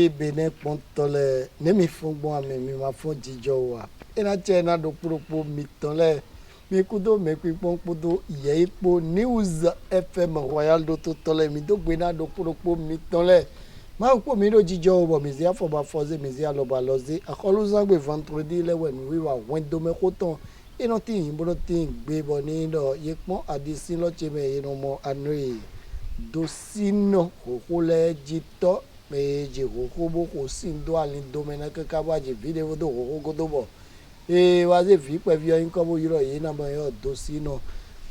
Benin Pontole, Nemi Fongbon ame mi ma fon jijowa. Ena chena do propo mitole. Mi kudo me pipon kudo yeipo News FM Royal do totole mi do gbena do propo mitole. Ma ko mi do jijowa mi zia fo ba foze mi zia lo ba loze. Akolu zangbe vendredi le wen wi wa wendo me koton. Eno ti imbo ti gbe bo ni do yekpon adisi lo cheme eno mo anui. Dosino kokole jito meje kokobo kosindo alindo menake kabaje video do kokodobo waze vi pe vi yin ko bo yiro yi na mo yo dosino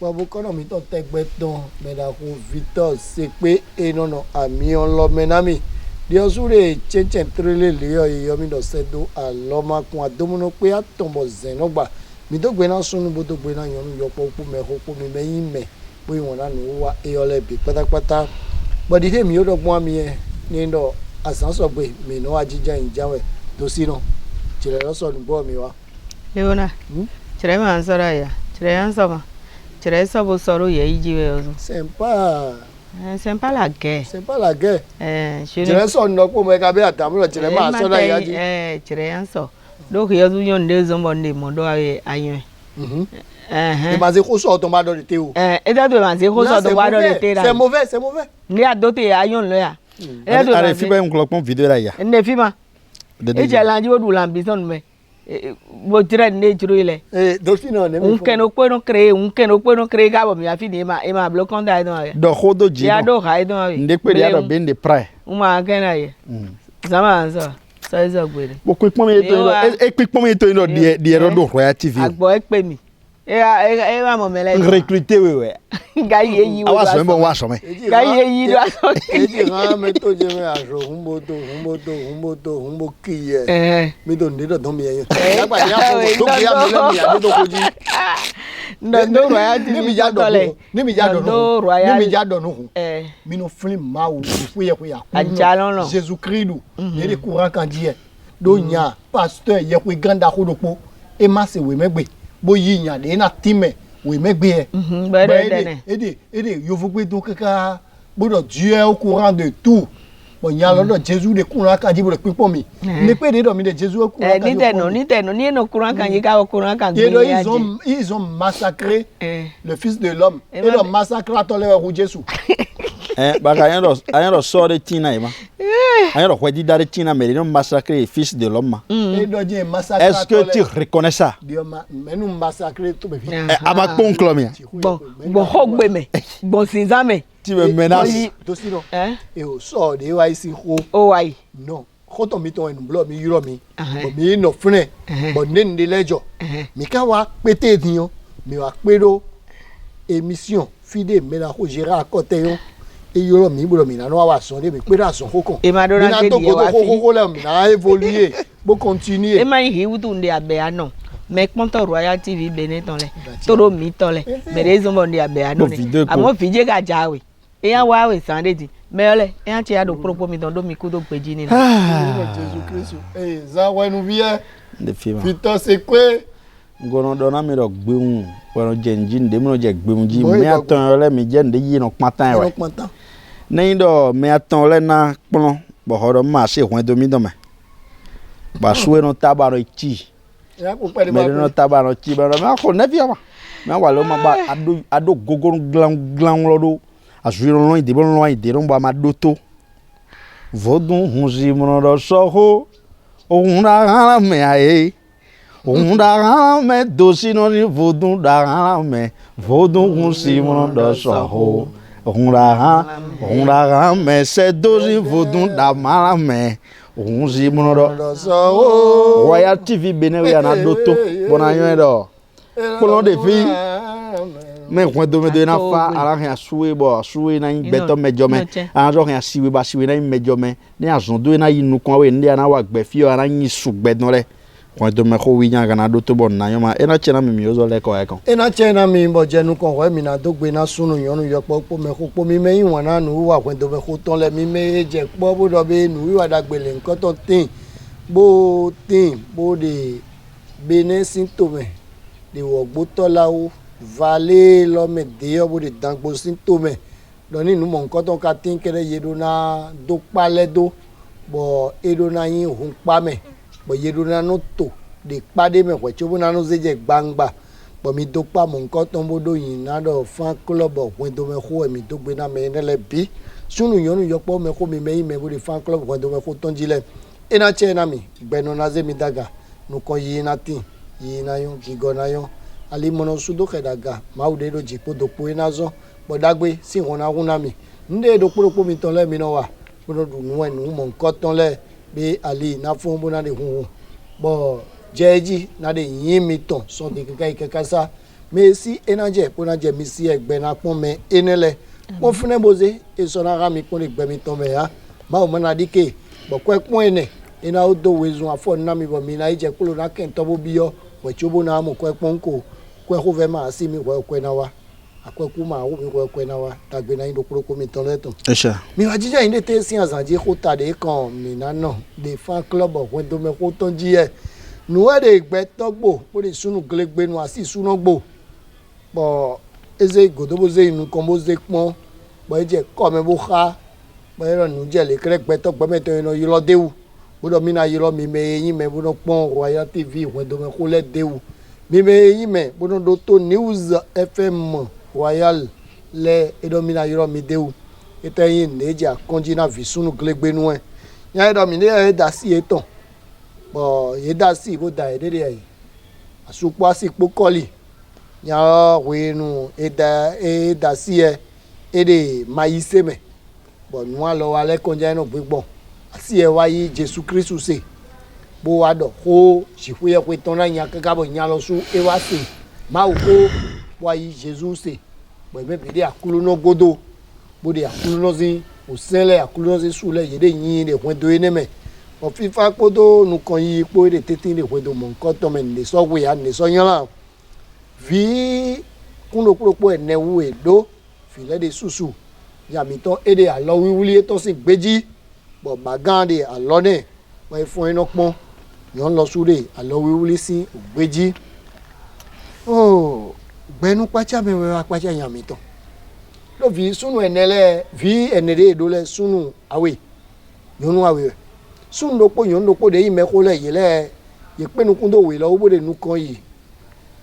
gbogbo kono mi to tegbe ton me da ko Victor se pe enono ami onlo menami di osure chechen trele le yo mi do sedo aloma kun adomuno pe atombo zenogba mi do gbe na sunu bo do gbe na yonu yo po me ko mi meyin me we wona no wa eyole bi pátápátá but the mi odo gbon mi e ni ndo asan so gbe mi no ajija injawe to sino chire lo so nbo mi wa leona chire ma ansara ya chire ansama chire so bo soro ye ijiwe ozo sempa la ge chire so no po me ka be atamulo chire ma so na ya ji chire anso do ke yozu yon de zombo ni mo do ayen mais c'est quoi ça ton bas de thé ou et ça doit c'est quoi ça ton bas de thé là c'est mauvais ni a doté ayon là ya et doit aller filmer un clopon vidéo là ya ne filma et j'ai l'envie de l'ambition mais bo tire ne tiro ile dolphino ne un ken okwe no créer ga bo mi afi ni ma block on da no ya do khodo ji ya do ha do nde pe ya do ben de près uma ken na ye zama anso so izo gbere bo pe pon mi to no di ero do Royal TV agbo e pe mi e wa mo mele recruter we ga ye yi wa so mo wa so me ga ye yi do so e di ran me to je me aso humbo kiye mi do ndi do mi yen agba ni afo do ki ya mi le mi ya do koji ndo Royal TV ni mi ja do no mi no film ma wo fu ye ko ya Jésus Christ ni de courant kan die do nya pasteur ye ko ganda ko do po e ma se we megbe bo yi yan de na time we megbe ede yo fu gbe do kaka bodo Dieu au courant de tout bon ya lo do Jésus de courant kan ji bo pipon mi ne pe de do mi de Jésus au courant kan ni no courant kan yi ka courant kan ils ont massacré le fils de l'homme et le massacre à tole ru Jésus baka ayan do so de tina ima ayan do kwedi dare tina mais ils ont massacré le fils de l'homme et do je massacre est-ce que tu reconnais ça Dieu mais nous massacrer tout be aba pon klomia bon hogbe me bon sinzame tu me menaces dosino et au so de wa isi ho o wai non khoto mi to en blo mi yuro mi bo mi no fune bo nde lejo mi ka wa pété dion mi wa pedo émission fide me la ko gérer à côté yo e yoro mi bolo mi na no wa so de mi pe da so kokon e ma do na ke di wa fi kokon le mi na évoluer bo continuer e ma hi wutu nde abe ano me ponto Royal TV Benin ton le toro mi ton le bere zo mo nde abe ano ni amo fije ga jawe e yan wa we san de di me ole e yan ti ado propo mi don do mi ku do peji ni na Jésus Christ za wa nu vie de fima Victor c'est quoi gono dona mi do gbeun wono jenjin de mo je gbeun ji me atan ole mi je nde yi no patan we nei do me atan ole na pon bo horo ma se hwen do mi do me ba suwe no tabaro chi ya ko pele ba no tabaro chi ba ma ko na fi ma me wa lo ma ba ado gogoro glan lo do azuiro no ide bo no ide ro ba ma do to vodun hunzi mo do so ho ohun ra me aye ohun da me dosi no ni vodun da me vodun hunzi mo do so ho ohun ra me se dosi vodun da mala me ohun mo do so ho Royal TV Benin we na doto bona yon do kolon de fi me ko do me do na fa ara han suwe bo suwe na beto mejo me an jo han siwe ba siwe na mejo me ni azon do na yinu kon we ndi na wa gbe fi ara yin sugbe don le ko do me ko wi nya kana do to bon na yo ma e na chena mi ozo le ko e kon e na chena mi bo jenu kon we mi na do gbe na sunu yonu yo po me ko po mi me yin won na nu wa ko do me ko ton le mi me je po bo do be nu wi wa da gbele nkan to tin bo de Benin symptôme de wo gbo to lawo vale lo me de obo de dangbo symptôme do ni nu mo nkan to ka tin kere yedo na do pale do bo edo na yin hun pa me bo yedo na no to de pade me ko chobo na no zeje gbangba bo mi do pa mo nkan ton bodo yin na do fan club o do me ko mi do gbe na me ne le bi sunu yonu yopo me ko mi me bo de fan club ko do me ko ton jile ina che na mi gbenu na ze mi daga no ko yi na tin yi na yon gigo na yon ali mono sudo kedaga maude do jipo do po ina zo bo dagbe si won na wuna mi nde do poropo mi ton le mi no wa bodo du nu enu mo nkan ton le be ali na fun bo na de hun bo jeji na de yin mi ton so de keka sa me si enaje po na je mi si egbe na pon me enele mo fune boze e so na ga mi pon egbe mi ton me ya ma o mo na dike bo kwe pon ene ina o do wezu afo na mi bo mi na ije kulo na ken to bo biyo we chobo na mo kwe pon ko kwe ho ve ma si mi kwe na wa akwe ku ma wo mi kwe na wa tagbe na ndo kuro ko mi ton leton esha mi wa jija inde te si azanje ko ta de kan mi na no de fan club o we do me ko ton ji e nu e de gbe togbo po de sunu glegbe nu asi sunu gbo bo eze godobo ze inu kon bo ze pon bo eje ko me bo kha bo ero nu je le kre gbe togbo me to ino yilo dewu bodo mi na yilo mi me yin me bodo pon Royal TV we do me ko le dewu mi me yin me bodo do to News FM Royal le edo mi na yilo mi dewu ete yin neja konji na visunu glegbe nu e yan edo mi ne e da si eton bo ye da si bo da e dede yi asupo asipo koli yan we nu e da si e ede mayise me bo nu a lo wa le konja no gbon asi e wa yi Jesu Kristu se bo wa do ho sifu ye ko ton na yan kaka bo yan lo su e wa se ma o ko wa yi Jesus se bo be de akulu no godo bo de akulu no zin o sele akulu no zin su le ye de yin de ko do ene me o fifa kodo nu kan yi po de tetin de ko do mo nkan to me le so we ya le so yan la vi kuno propo ene wu edo file de susu ya mi ton ede alo wiwuli to sin gbeji bo bagande alone bo fun ino pon yon lo sure alo wiwuli sin ogbeji oh gbenu pacha me we pacha yan mi ton lo vi sunu enele vi enere edo le sunu awe yonu awe sunu lopo yon lopo de yi me ko le yi le ye penu kun do we lo bo de nu kan yi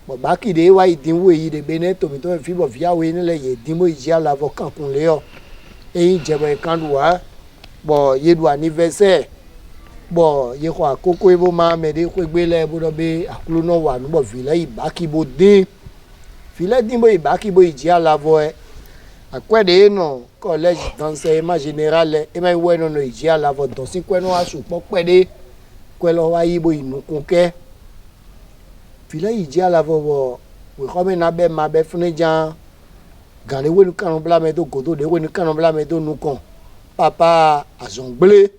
bo ba ki de wa idinwo yi de bene to mi to fi bo fi awe ni le ye dinwo yi ala vo kan kun le o eyin jebo e kan wa bo ye du anniversaire bo ye ko akoko ebo ma me de ko gbe le bo do be akulu no wa nu bo fi le ibaki bo din fi le din bo ibaki bo yi ala vo e akwede no college danse ma general e ma we no iji ala vo don si kwe no asu po pede kwe lo wa yi bo inu kunke file iji ala vo bo we ko me na be ma be fune jan gane we nu kan bla me do godo de we nu kan bla me do nu kan papa azongble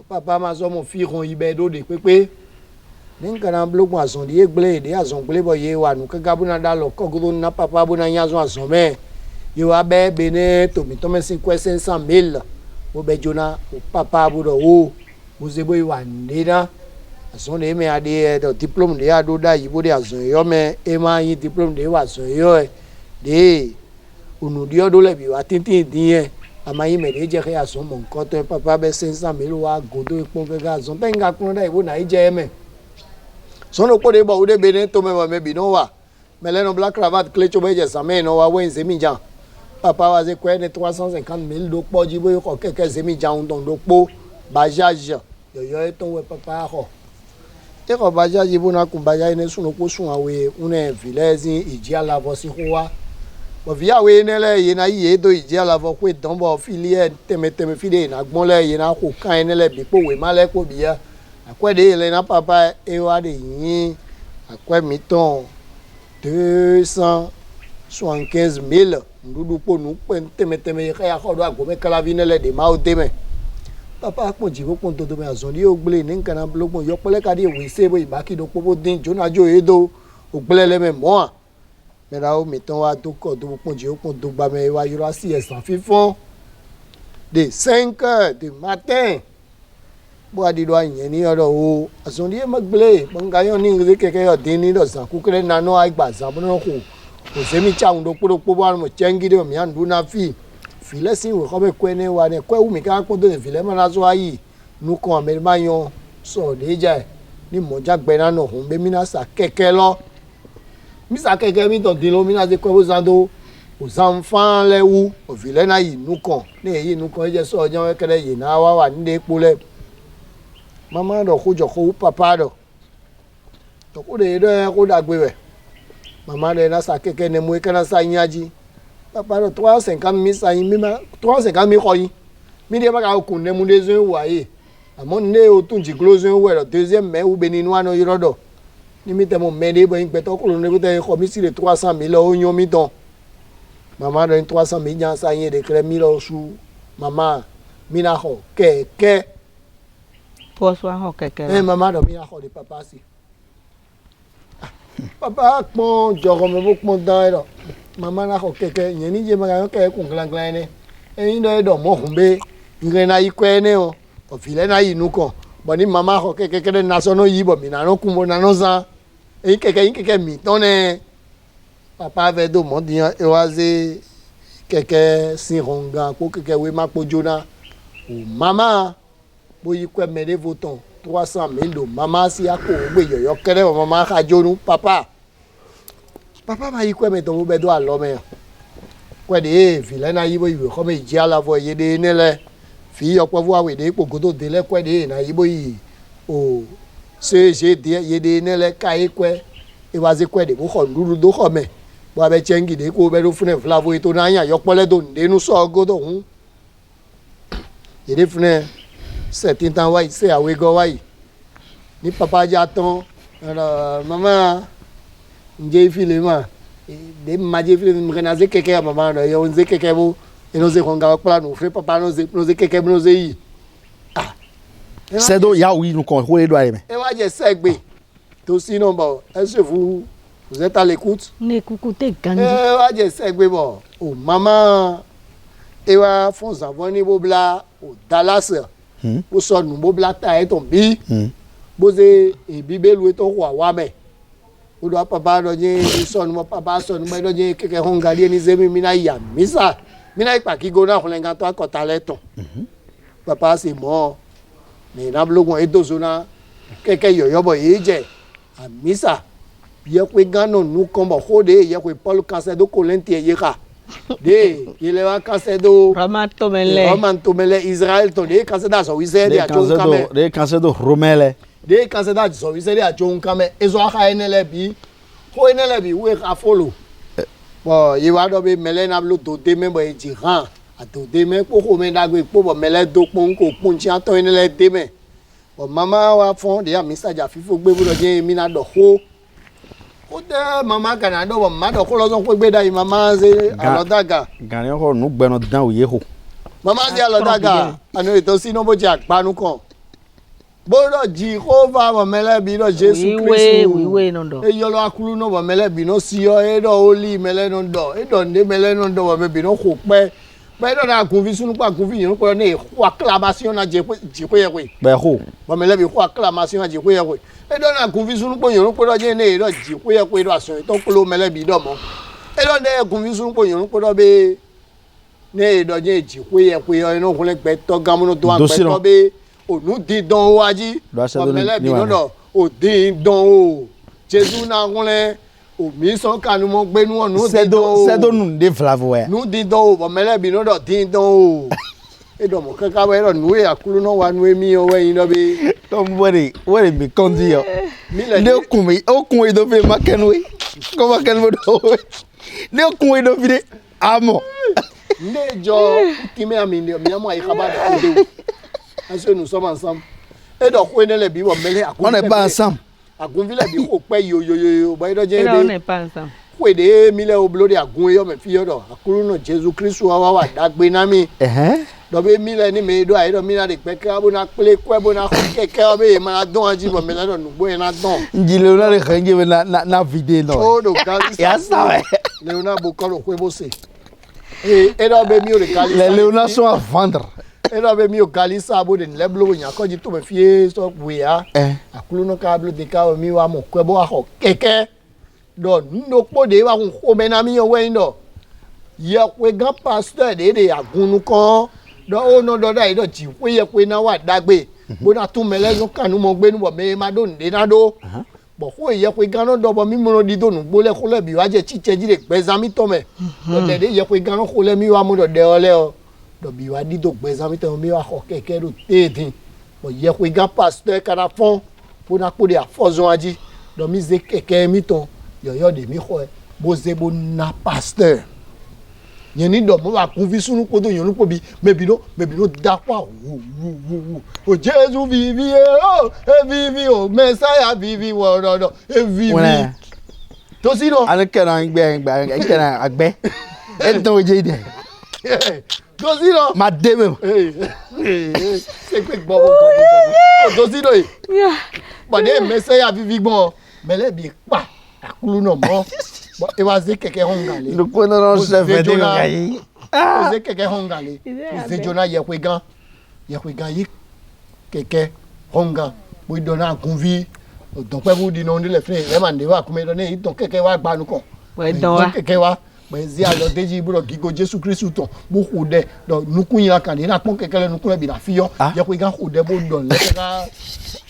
papa ma zo mo fi ron ibe do de pepe nin kan blogun azon de gble de azongble bo ye wa nu ka gabuna da lo ko godo na papa bo na yan zo azon me yo abe bene to mi to me 500,000 bo be jona o papa bu do o bo ze bo wa ndina azon de me ade do diplôme de ado da yibo de azon yo me e ma yin diplôme de wa so yo de unu di odo le bi wa tintin din e amayi me de je ke azon mo nkan to papa be 500,000 wa godo ipon ke ga azon be nga kun da yibo na ije me so no po de bo de bene to me me bi no wa meleno black cravat klecho be je same no wa wen se mi jan papa wa ze kwe ne 350,000 do po ji bo ko keke zemi jaun don do po bajaj yo to we papa ho e ko bajaj bo na kun bajaj ne sunu ko sun awe une village iji ala vo si ho wa bo via we ne le ye na ye do iji ala vo ko don bo filie teme fide na gbon le ye na ko kan ne le bi po we ma le ko bi ya akwe de le na papa e wa de yin akwe mi ton 275,000 ndudu po nu pen teme ka ya ko do agome kala vinele de ma o teme papa po ji ko to me azon di ogble ni nkan na blogbon yo pele ka di we se bo ibaki do popo din jona jo edo ogble le me mo me ra o mi ton wa to ko do po ji o po do gba me wa yoro si esan fifon de 5 du matin bo adi do yen ni oro o azon di ma gble bonga yo ni ngre keke yo din ni do san ku kre na no agba san bo no ko ozemi cha ndo kporo kpobo mo chengide mi andu na fi file sin we ko be kwene wa ne kwe umi ka ko do file ma na zo ayi nous quand mais maillon so déjà ni moja gbena no hun be mina sa keke lo mi sa keke mi ton dilo mina de ko zando aux enfants les ou au vilain na yi nous quand ne yi nous quand je so jan kele yi na wa ni epo le maman do ko jo ko papa do to ko de ko dagbe we maman de na sa keke ne mu kana sa nyaji papa do 350 sa yi mi ma 350 ko yi mi de ba ka ko ne mu de zo wa yi àmọ́ ní o tún jí close ń wẹ̀rọ deuxième mai ou bénin noir náà yọrọ̀dọ̀ ní mi tẹ́ mo mẹ́lẹ́ bọ́ ìgbẹ́tọ́ kúrò ní kúta ẹ̀kọ́ mi sì lè 300 000 lọ ó yan mi tán màmá rẹ̀ ní 300 000 yàn sáyẹn de kẹrẹ́ mi lọ su màmá mi náà họ kẹ̀kẹ́. pọ́sù ahọ́ kẹ̀kẹ́ rẹ̀. ẹ màmá rẹ̀ mi náà họ de papa sí. papa pọ́n jọ̀rọ̀ mi bó pọ́n dán ẹ lọ màmá náà họ kẹ̀kẹ́ yẹn ní jẹ́ màgà kẹ́ kún gílángílá ẹ̀ ẹ̀yin náà ẹ̀ dọ̀ mọ́ hùn bẹ́ẹ̀ ìrìn náà yí kọ́ ẹ̀ náà o òfìlẹ́ náà yìí nù kàn bọ̀ ní màmá họ kẹ́kẹ́ nasọ́nà yìí bọ̀ mí nànà kún bọ̀ nànà san èyí kẹ́kẹ́ mi tán nẹ papa fẹ́ tó mọ́ diyan ẹ wá sí kẹ́kẹ́ sin hàn kó kẹ́kẹ́ wé má kpó jóná o màmá bóyí kọ́ mẹ́lẹ́ fò tán 300 000 màmá sí àpò ògbé yọ̀yọ̀ kẹ́rẹ́ wọ̀ màmá ká jónú papa máa yí kọ́ mẹ́tọ́ wó bẹ́ tó àlọ́ mẹ́ kọ́ de fìlẹ́ náà yí bó ìwé kọ́ mẹ́ ìjì àlàfọ̀ yé de nílẹ̀ fi ọ̀pọ̀ fún àwẹ̀ dé ipò kótó délẹ̀ kọ́ de ìnà yìí bóyì o ṣe díẹ̀ yé de nílẹ̀ káyé kọ́ ìwádìí kọ́ de kó kọ́ lúlu tó kọ́ mẹ́ bó abẹ́ tsẹ́ngì dé kó bẹ́ẹ̀ tó fúnẹ̀ fúlàfó ètò náà yàn yọpọ́lẹ́ tó dénú sọ́ọ́gó tó hún yèdè fúnẹ̀ sẹ̀tìntàn wáyì sẹ̀ àwégọ́ wáyì ní papa já tán mama ǹjẹ́ ìfìlẹ̀ mà dé màjẹ́ ìfìlẹ̀ mi kẹ́ni àti kẹ̀kẹ́ mama rẹ̀ yọ ǹjẹ́ kẹ̀kẹ́ bó enoze konga kpla no fre papa noze keke noze yi ah sedo ya wi nu kon ho edo aye me e wa je segbe to si number est-ce que vous êtes à l'écoute ne kukuté ganji e wa je segbe bo o mama e wa fon savon ni bobla o Dallas o so nu bobla ta e ton bi boze e bibelu e to wa me o do papa do je so nu papa so nu do je keke hongali ni zemi mina ya misa mina ipa ki gona kholenga to akota leton papa c'est mort mais na blogon edozona keke yoyobo yeje amisa ye kwe gano nu kombo khode ye kwe Paul Cancedo kolenti yeka de ile wa Cancedo Romantomele Israel to de Cancedo so Israel ya jon kame de Cancedo Romele de Cancedo so Israel ya jon kame ezo aka enele bi ko enele bi we ka follow bon ye wa do be mele na blo do de me bo e ji ran a do de me ko ko me dagbe po bo mele do pon ko pun ti ato enele de me bon mama wa fon de ya mr ja fifo gbe bo do je mi na do ho o de mama kana do bo ma do ko lo so ko gbe dai mama se alodaga gani ko nu gbe no dan oye ho mama se alodaga anu to si no bo je apanu kan boro Jehovah bo mele bi do Jesus Christ we no do e yolo akulu no bo mele bi no si yo e do holy mele no do e do nde mele no do bo bi no ko pe do na kun fi sunu pa kun fi yin ko ni ko acclamation na je ko ye ko be ho bo mele bi ko acclamation na je ko ye ko e do na kun fi sunu po yin ko do je ni do je ko ye ko do aso to ko mele bi do mo e do nde kun fi sunu po yin ko do be ne do je ko ye ko yo no ko le pe to gamuno to an pe to be onu dídán o ají ọmọlẹ́bí lọ́dọ̀ ò dídán o jésù náà kúnlẹ̀ omi sàn kanu mọ́ gbénú ọ̀nù dídán o sẹ́dọ̀ nù dé flavo ẹ̀ nù dídán o ọmọlẹ́bí lọ́dọ̀ dídán o ẹ̀dọ̀mọ̀ kẹ́kẹ́ wẹ́ ẹ̀dọ̀ nù àkúrú náà wà nù èmi ọwọ́ ẹ̀yin lọ́bí. tó ń wẹ́rẹ̀ mi kàn sí yọ ní okùn ìdófin mákẹ́nu kọ́ mákẹ́nu bó dọ̀ ní okùn ìdófin àmọ́. ní ìjọ kìmẹ́ àmì àmọ́ àyíká bá dà kó dé parce que nous sommes ensemble et donc on est les bi on n'est pas ensemble agun vile bi ko pe yo ba ido je on n'est pas ensemble ko de mi le oblori agun yo me fi yo do akuru no Jesus Christ wa dagbe na mi do be mi le ni me do aido mi na de pe ka bo na ple ko bo na keke obe ma don aji bo me le do nugbo na don njile ona le kanje na video no o do kali ya sabe Leona bokolo ko bo se et do be mi o le kali les Léonards sont à vendre. Ela be mi o galisa abo de leblo nya ko ji to me fie so we ya akulu no ka blo de ka mi wa mo kwebo aho keke do no po de wa ko me na mi o we ndo ye we gan pastor de agunu kan do o no do dai do ji we ye we na wa dagbe bona tu mele no kanu mo gbe nu bo me ma do nde na do bo ko ye ko gano do bo mi mo di do nu gbo le ko le bi wa je chiche ji le gbeza mi to me do de ye ko gano ko le mi wa mu do de ole o do bi wa di do gbeza mi to mi wa ko keke do tedin bo ye ko ga pasteur kana fon bona ko de afozon aji do mi ze keke mi to yo de mi ko bo ze bo na pasteur yeni do mo wa kun fi sunu ko do yonu ko bi mebi no da pa wo o Jesu vivi o vivi o Messiah vivi wo do vivi to si no an keran keran agbe e to je de to si no ma de me se pe gbo to si no ba de Messiah vivi gbon mele bi pa akulu no mo e wa ze keke hongale no ko no se fe de ngai ze keke hongale ze jona ye kwe gan yi keke honga bo dona kunvi don pe bu di no ndile fe e ma de wa kuma do ne don keke wa gba nu ko we don wa keke wa be zi alo deji buro gigo Jesu Christu ton bo ku de do nukun yin kan ni na pon keke le nukun bi da fi yo ye kwe gan ku de bo don le ka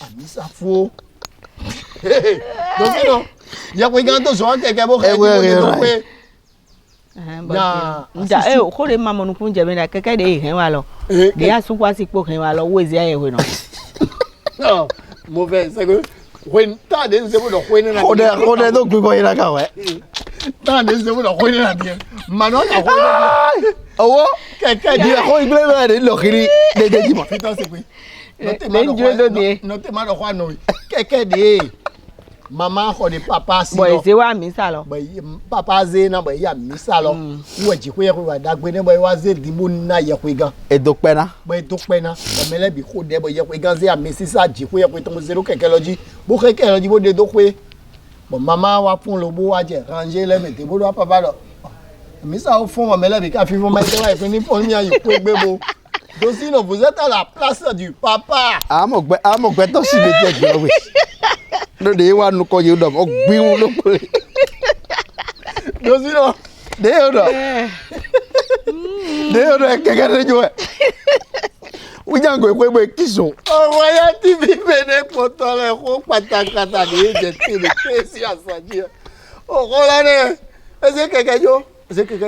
amisa fo donc non ya ko ganto so keke bo ke do pe nja ko le mama nu kunje me na keke de hen wa lo de asu kwa si po hen wa lo we zi aye we no no mo ve se ko when ta de se bo do ko ni na ko de do gbe ko ira ka we ta de se bo do ko ni na bien mano na ko owo keke di ko igbe me de lo kiri de ji mo fitan se pe no te ma do kwa no keke de mama ko de papa si boy ze wa mi sa lo boy papa ze na boy ya mi sa lo wo ji ko ye ko wa dagbe ne boy wa ze di mo na ye ko gan e do pe na o mele bi ko de boy ye ko gan ze ya mi si sa ji ko ye ko to mo zero keke loji bo de do pe bo mama wa fun lo bo wa je ranger le mete bo do papa lo mi sa o fun o mele bi ka fi fun mete wa ifin ni fun mi ayi ko egbe bo Dosino, vous êtes à la place du papa. Amo gbe to si be je gbe we. No de wa nu ko ye do o gbi un lo pe. Dosino, de yo do keke de jo e. Wi jango ko gbe kiso. Royal TV bene potole ko patakata ni je ti ni pesi asaji. O ko la ne. Ese keke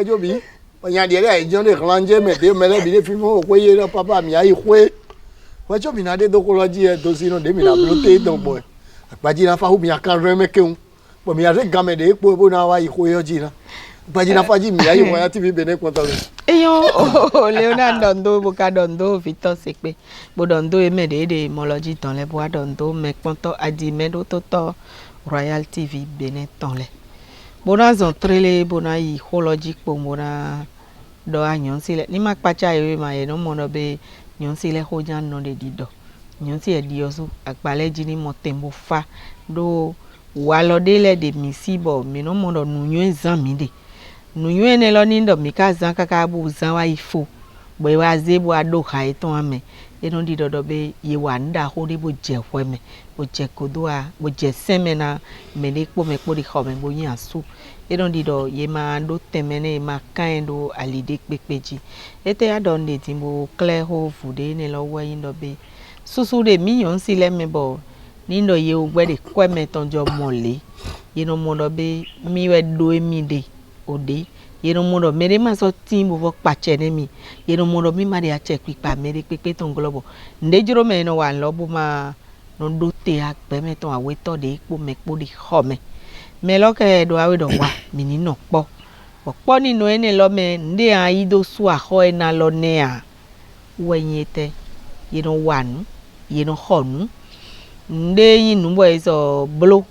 jo bi. Onya de ga ijon de klanje me de mele bi de fi mo ko ye no papa mi ayi kwe. Wa jo bi na de dokoloji e Dosino de mi na blote don boy. Agbaji na fa hu mi akan reme keun. Bo mi are game de epo bo na wa yi ko yo ji na. Agbaji na fa ji mi ayi Royal TV bene potole. Eyo Leonardo ndo boka dondo Victor sepe bo dondo eme de moloji ton le bo dondo me ponto adi me do to Royal TV bene ton le bona zon trele bona yi holoji po bona do anyon sile ni mak pacha e ma e no mono be nyon sile ho jan no de dido nyon si e diosu akpale jini motembo fa do walode le de misibo me no mono nunyo examine nunyo ne lo ni ndo mika zan kaka bu zan wa ifo bo wa ze bo ado ha eton ame e no di dodo be ye wa nda ho de bo je hweme bo je kodoa bo je semena me de po me po di khome bo yin asu e no di do ye ma do temene ma kan do alide pepeji ete ya don de timbo clear ho fude ne lo wa yin do be susu de mi yon si le me bo ni ndo ye o gbe de kweme tonjo mole ye no mo do be mi we do mi de ode yeno modo mere ma so timbo vo pache ne mi yeno modo mi ma de ache pipa mere pepe ton globo ndejuro me no wa lobo ma no do te agbe me ton awe to de ipo me po di home me lo ke do awe do wa mi ni no po ni no ene lo me nde a ido su a ho ena lo ne a wenyete yeno wanu yeno honu nde yin nu bo eso blo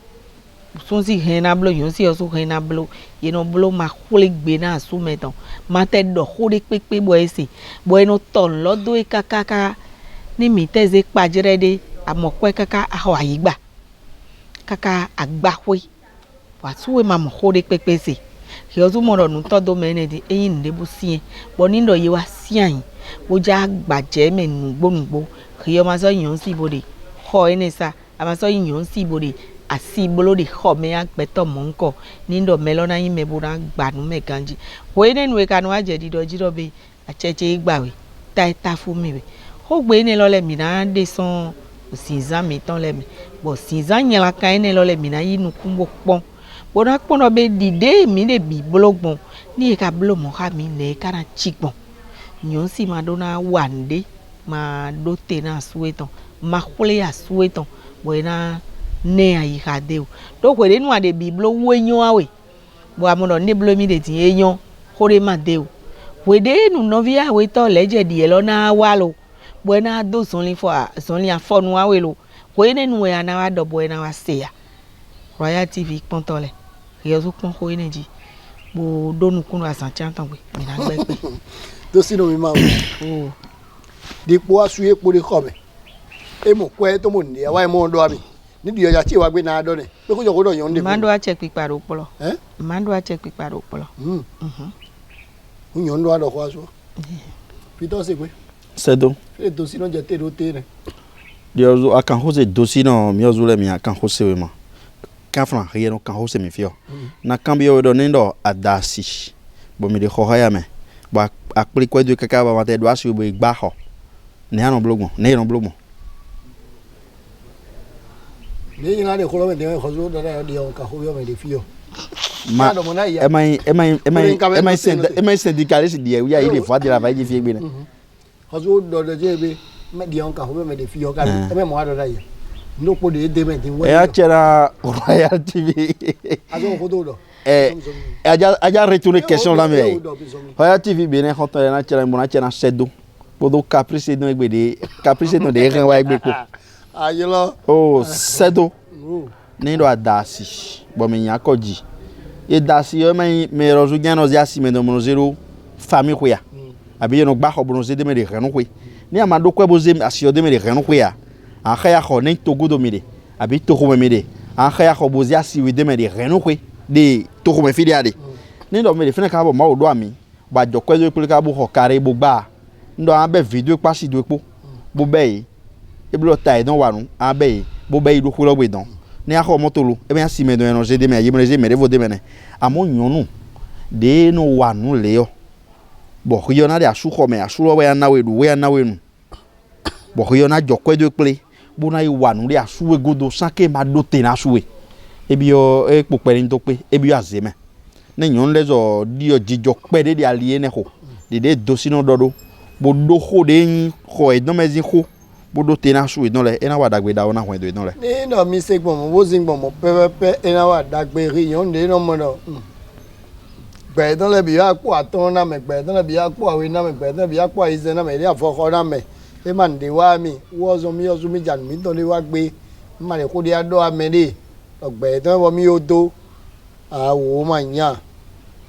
sunsi hena blo yonsi osu hena blo yeno blo ma khole gbe na asu meton ma te do khore pepe bo ese bo eno ton lodo e kakaka ni mi teze pajire de amokwe kaka aho ayigba kaka agbahwe wasuwe ma mo khore pepe se ki ozu mo nu to do mene di eyin nde bu sie bo ni ndo ye wa sian bo ja gbaje me nugbo ki yo ma so yonsi bode ho enesa ama so yonsi bode asi bolo de home agbeto monko nindo melona yin mebura gbanu meganji we nenu e kanu aje dido jiro be acheche igbawe taita fu mi we ho gbe ne lo le mina de son sinza mi ton le mi bo sinza nyala kan ne lo le mina yi nu kumbo pon bo na pon no be dide mi de bi blogbon ni ka blo mo ha mi le kana chigbon nyon si ma do na wande ma do te na sueton ma khule ya sueton bo na ne ayi ka de o do ko de nu ade bi blo wo nyon awe bo amono ne blo mi de tin enyon hore ma de o we de nu novia we to leje di elo na wa lo bo na do sonli afo nu awe lo ko ene nu ya na wa do bo na wa se ya Royal TV pontole yo so pon ko ene ji bo do nu kunu asan chantan we mi na gbe pe to sino mi ma o dipo asu epo de ko me e mo ko e to mo ni awa mo do ami ni di oja ti wa gbe na do ne pe ko jo ko do yon de mando a check piparo polo mando a check piparo polo yon do ado ko aso pito se gbe sedo e to sino je te do te ne Dio akan hose dosi no mi ozule mi akan hose we ma kan fran rien no kan hose mi fio na kan bi o do ndo adasi bo mi de khoya me ba akpli ko du kaka ba mate do asu bo igba ho ne anon blogbon ne ina de kholo me de khozo da de on ka hoyo me de fio ma emai syndicaliste die wi ayi de fois de la vaille de fie gbe ne khozo do de jebe me de on ka hoyo me de fio ka me mo ado da ye no po de me tin we ya chera Royal TV azo ko do aja retourner question là mais Royal TV bien hoto na chera mo na chera sedo podo caprice no egbe de caprice no de ran wa egbe ko ayelo oh sedo ni do adasi bo mi yan koji e dasi yo me rozu gyan no zia si me no mo zero famille ko ya abi yo no gba ho bo no ze de me de ran ko ni amado ko bo ze asio de me de ran ko ya an khaya kho nen togo do mide abi togo me mide an khaya kho bo zia si we de me de ran ko de togo me fi de ade ni do me de fina ka bo ma odo ami ba jo ko zo pe ka bo ho kare bo gba ndo an be video pa si do epo bo be e blo tai don wanu an be bo be do ko lo gbe don ni akho motolo e be asi me do en je de me aye me je me de vo de me ne amo nyonu de no wanu le yo bo yo na de asu kho me asu lo we na we du we na we nu bo yo na jo ko do ple bo na wanu de asu we godo sanke ma do te na asu we e bi yo e po pe ni to pe e bi yo aze me ne nyon lezo di yo jijo pe de aliye ne ho de dosi no dodo bo do ho de ho e no mezi ho bo do te na asu e no le e na wa dagbe da ona ho e do no le ni no mi se gbon mo wo sin gbon mo pe e na wa dagbe ri yon de no mo do gbe don le bi apo aton na me gbe don le bi apo awe na me gbe don le bi apo ize na me ri afoko na me e ma nde wa mi wo zo mi jan mi don le wa gbe ma le ko de ado amede gbe don wo mi odo awo ma nya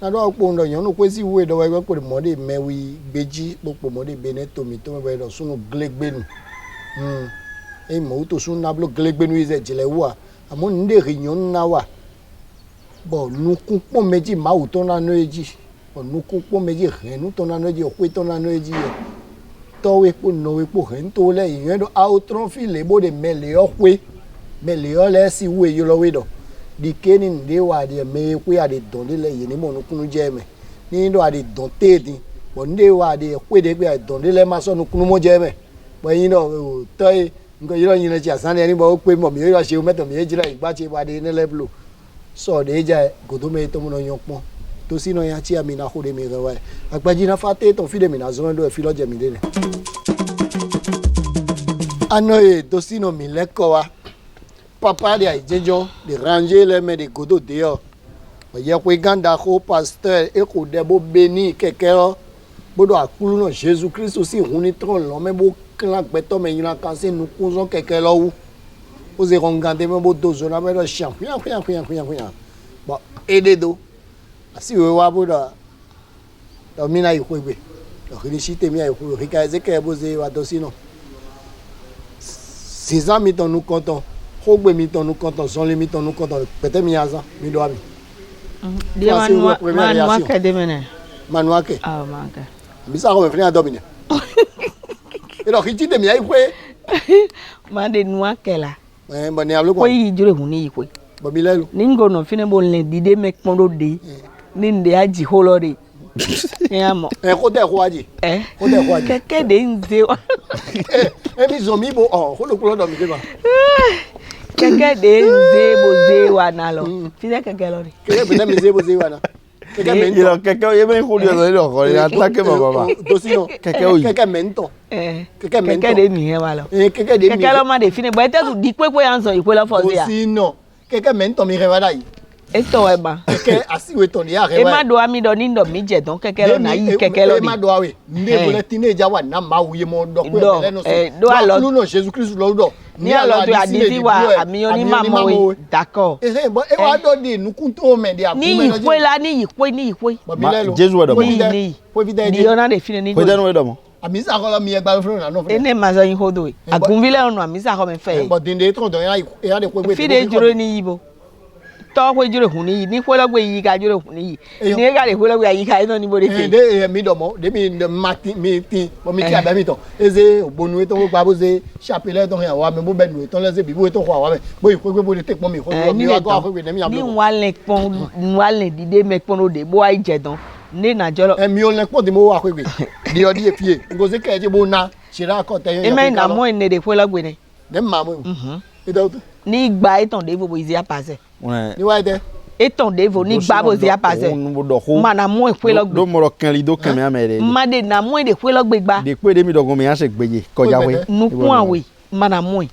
na do po ndo yon no kwesi we do we ko mo de mewi gbeji popo mo de beneto mi to me do sunu glegbenu e mo to sunu na blo glegbenu ize jile wa amo nde riyon na wa bo nukun pon meji ma u to na no eji bo nukun pon meji renu to na no eji o pe to na no eji to we po no we po ren to le yen do outron fi le bo de mele o pe mele o le si we yo lo we do di keni nde wa de me pe ade don le yin ni mo nukun je me ni do ade don te din bo nde wa de pe de pe don le ma so nukun mo je me bo yin do to nko yiro yin le ti asan ni bo pe mo mi yo se o meto mi e jira igba che ba de ne level so de ja godo me to mo no yon pon to si no ya chi ami na khode mi rewa agbaji na fate to fi de mi na zo ndo e fi loje mi de ne anoye to si no mi leko wa papa de ijejo de ranger le me de godo de yo o ye ko ganda ko pasteur e ko de bo beni kekero bodo akulu no Jesus Christ si hun ni tron lo me bo klan gbe to me yin kan se nu kun zo kekelo wu o se rongande me bo dozo na me do champion bon ede do asi we wa bodo to mi na ikwegbe to ri si temi ai ko ri ka ze ke bo ze wa do sino 6 ans mi ton nous content khogbe mi ton nous content son les mi ton nous content peut-être mi aza mi do abi dia manwa ke de mene manwa ke ah manka mi sa ko me fina domine e do ri ti temi ai kwe ma de nwa ke la bon ni ablo ko yi jure huni yi bo mi lelu ningo no fine bo le dide me pondo de ni nde aji holore Yamo. Côté Roadi. Côté Roadi. Keke de nze wa. Mi zomi bo ko lo kuro do mi ba. Keke de nze boze wa na lo. Fise keke lo ri. Keke be na mi ze boze wa na. Keke mento. Ilo keke ye me Julio do lo ko ya attaque baba. Dosino. Keke mento. Keke mento. Keke de mi he wa lo. Keke de mi. Keke lo ma de fine bo ete tu di pepe yan so ipe lo fo se ya. Dosino. Keke mento mi re wa dai. Eto eba. Keke asiwe to ni ya re wa. E ma do ami do ni ndo mi je don keke lo na yi keke lo ni. E ma do awe. Nde bo le teenager wa na ma wuye mo do ko ele no so. Do a lo no Jesus Christ lo do. Ni a lo do adisi wa ami oni mamo we. D'accord. E bo e wa do de nukun to me de ni ipe la ni ipe. Jesus we do. Ni. Di ona de fine ni. Ko den we do mo. Amisa ko lo mi e gba fun na no. Ene ma so yin hodo e. Agunvile onu amisa ko me fe. Bo dinde tron do ya de ko gbe. Fide juro ni yibo. To ko juro hun ni ni ko lo gbe yi ka juro hun ni. Ni ga de ko lo gbe yi ka ino ni bo de fe. De mi do mo de mi mati mi tin bo mi ti aba mi to. Eze ogbonu e to ko gba bo se chapele to yan wa me bo be nu e to le se bi bo e to ko wa me. Bo yi ko gbe bo de te pon mi ko mi wa go akwe ne mi ya. Ni wa le pon wa le dide me pon o de bo ai je don. Ni na jolo. Mi o le pon de mo wa akwe gbe. Di odi e pie. Ngo se ke je bo na shira ko te yan. E me na mo ene de ko lo gbe ne. De ma mo. E do to. Ni gba itan de bo izi apase. Ni wa ide. Etan de vo ni gba bo izi apase. Ma na mo e pe lo gbe. Do mo ro kan li do kan mi amere. Ma de na mo e de pe lo gbe gba. De pe de mi dogun mi an se gbeje koja we. Nukun awe ma na mo e.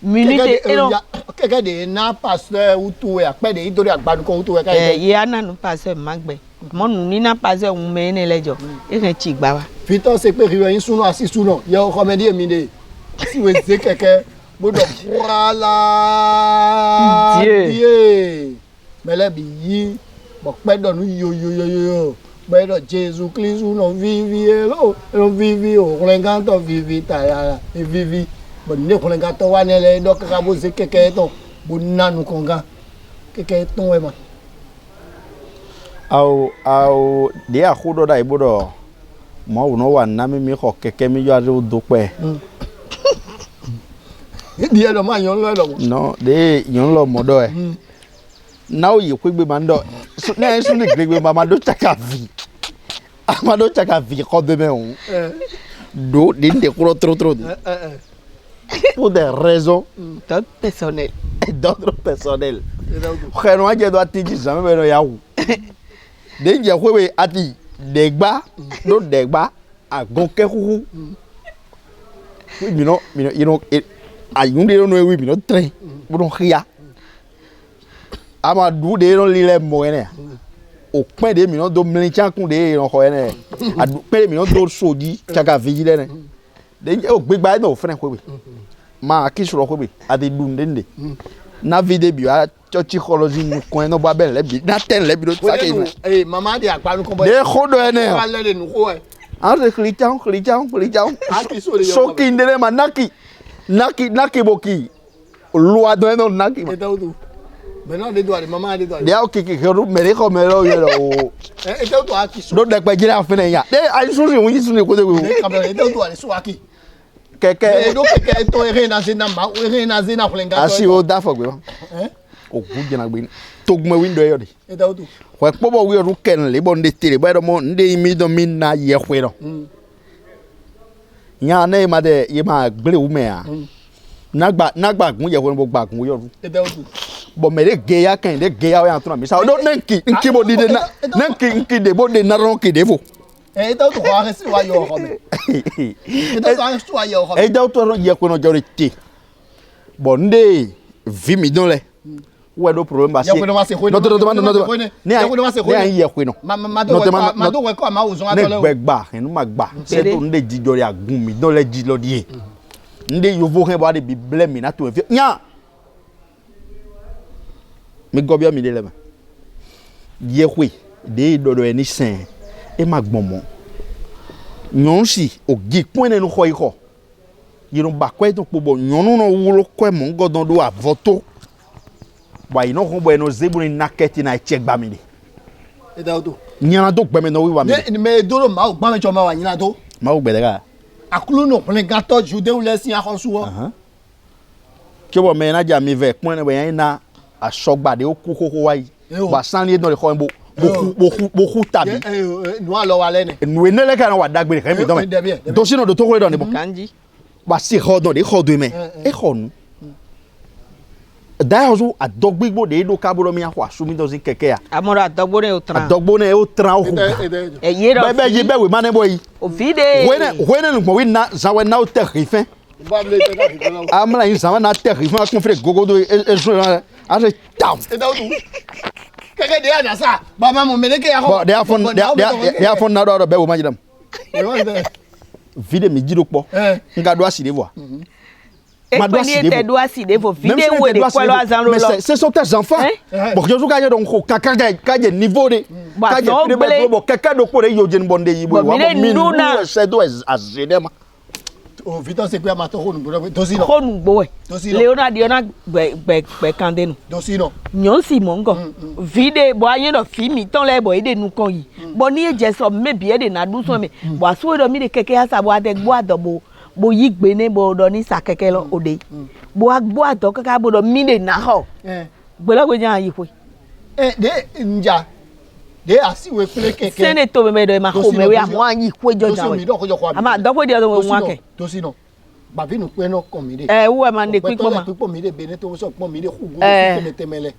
Minute e lo. Keke de na pastor utu e ape de itori agbadu ko utu e ka ide. Ye ana nu pastor ma gbe. Mo nu ni na pastor un me ne lejo. E kan chi gba wa. Fiton se pe riwe yin sunu asi sunu. Ye o komedi mi de. Si we ze keke bodo brala. Dieu. Mele bi yi. Bo pe do nu yo. Be do Jesus Christ no vivi elo. No vivi o renganto vivi ta ya. E vivi. Bo ne ko renganto wa ne le do ka bo ze keke to. Bo nanu konga. Keke ton we ma. Au de a khudo da ibodo. Mo wo no wa na mi ko keke mi yo ade o do pe. Di e do ma yon lo lo. No, de yon lo modo e. Now you quick be mando. So na so ni gbegbe mama do chaka vi. Amado chaka vi ko de me on. Do din de kuro trop. Pour des raisons personnelles. D'autres personnels. Kheno aje do atiji jamais be no yawo. De je kwewe ati degba do degba agonke kuku. You know ayunde no we mi no train. Bo no khia. Ama du de no lile mo ene. O pin de mi no do mlinchan kun de no ko ene. Adu pin de mi no do soji chaka vigile ne. De o gbegba no friend kwewe. Ma kisuro kwewe ade dundende. Na vide bi a psychology nu ko no ba ben le bi na ten le bi do sa ke. Eh mama de akpanu ko bo. De khodo ene. Ba le de nu ko e. Ande klichang. Soki ndele manaki. Naki boki. Lua do no naki. Etautu. Beno de do ari mama de do ari. De o kiki heru mere ko mero yero. Etautu aki so. Do de pe jira fene ya. De ai so yin yin so ne ko de wo. Etautu ari so aki. Keke. Do keke to ere na zina ma, ere na zina kulenga to. Asi o da fo gbe. O ku jina gbe. To gbe window yo de. Etautu. Wa pobo wi ru ken le bon de tire ba do mo nde mi do min na ye hwe no. Nya na ma de ye ma gble wu me a. Nagba gun ye hwe bo gba gun yo ru. Etautu. Bo mere geya kan de geya ya tuna mi sa do nki bo di de na nki de bo de na ron ki de fo. Etautu ko are si wa yo ho me. Etautu are si wa yo ho me. Etautu ron ye ko no jori ti. Bo nde vi mi don le. Where no problem ba se. No. Ni ye ko no. Ma do we ko ma uzun atole. Ne gbegba enu ma gba. Se to nde jijori agun mi don le ji lo die. Nde yo vo hen bo de bi blame mi na to fi. Nya. Mi gobia mi de le ma. Ye hwe de dodo eni sen. E ma gbon mo. Nyon si o gi point nu ko iko. Yirun ba kwe to pobo nyon no wulo kwe mo godon do avoto. Ba ino ko bo eno zebuni naketi na check ba mi de. Etautu. Nyana do gbe me no wi wa mi. Ne me doro ma o gba me cho ma wa nyina to. Ma o gbe de ga. Akulu no plen gato jude o lesin akosu wo. Ke bo me na ja mi ve point ne bo yan na asogba de o ku koko wa yi. Ba sanle no le ko nbo beaucoup tabi nous alors walene nous ne le kana wa dagbere kan mi don me to sino do to ko don ni bo kanji ba si hodon de hodon me e honu da hozo adogbigbo de do kaburo mi akwa sumi do zin keke ya amora adogbo ne o tran adogbo ne o tran o e yero be je be we mane boy o vide wene no we na zawe na o terrifin amla yin zawe na terrifin a confrère gogodo e so a je tam e da o keke de ada sa ba ma mo meneke ya ho they are fun na do be we majidam vide mi jiro po nga do asire voix mais ce sont tes enfants bon je joue donc quand niveau de bon quelqu'un de pour yo jen bonde yi bo wa mo c'est do azedema o Victor c'est quoi mato honu dosi no honu boy Leonard Diona be kandenu dosi no nyon si mongo vide bo ayen do fi mi ton le bo ide nu kon yi bo ni eje so me bi e de na du so me bo aso do mi de keke asa bo ade gbo adobo bo yi gbe ne bo do ni sa keke lo ode bo agbo ato kaka bo do mi de na ho gbe lo gbe jan yi fo de nja de asiwe pele keke sene to me do ma ho me we amo anyi fo joja we ama do fo de do we wan ke to si no ba vi nu pe no kon mi de wo ma de pipo ma pipo mi de bene to so pon mi de hugu temele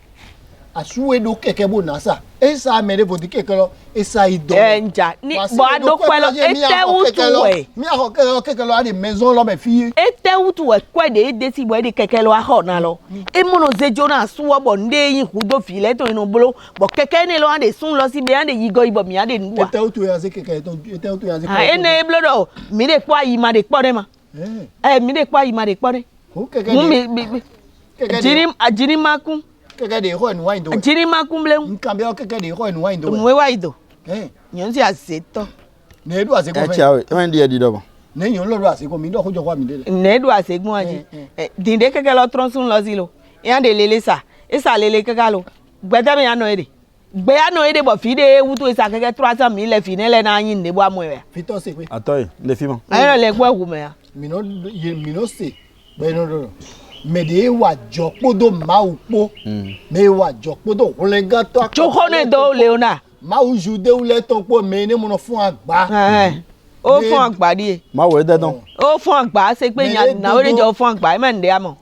asuwe do keke bo na sa esa me de bodi keke lo esa ido nja ni bo ado pelo ete utu we mi a keke lo a de maison lo me fi ete utu we kwa de de si bo de keke lo a ho na lo e mono zejo na suwo bo nde yin hudo fi le to inu bolo bo keke ni lo a de sun lo si be a de yigo ibo mi a de nwa ete utu ya ze keke to ete utu ya ze ene blodo mi de kwa yi ma de po de ma mi de kwa yi ma de po de o keke mi jiri makun keke de ho enu waindo jiri makumble nkambe o keke de ho enu waindo nwe waido nyon si aseto ne edu ase ko fe chawe e man di do ne yon lo ase ko mi do ko jo kwa mi de ne edu ase gun aji dinde keke lo tronsun lo si lo yan de lele sa esa lele keke lo gbede me yan no ede gbe yan no ede bo fi de wuto esa keke 300,000 le fi ne le na yin ne bo amoe Victor se pe atoy le fi mo ayo le gbo hu me ya mi no se be no me de wa jopodo maupo me wa jopodo holenga to chokone do leona mau jude u le ton po me ni mo no fún àgbà ó fún àgbà die ma wo de don ó fún àgbà ṣe pé yan na ore jo fún àgbà e ma nde amo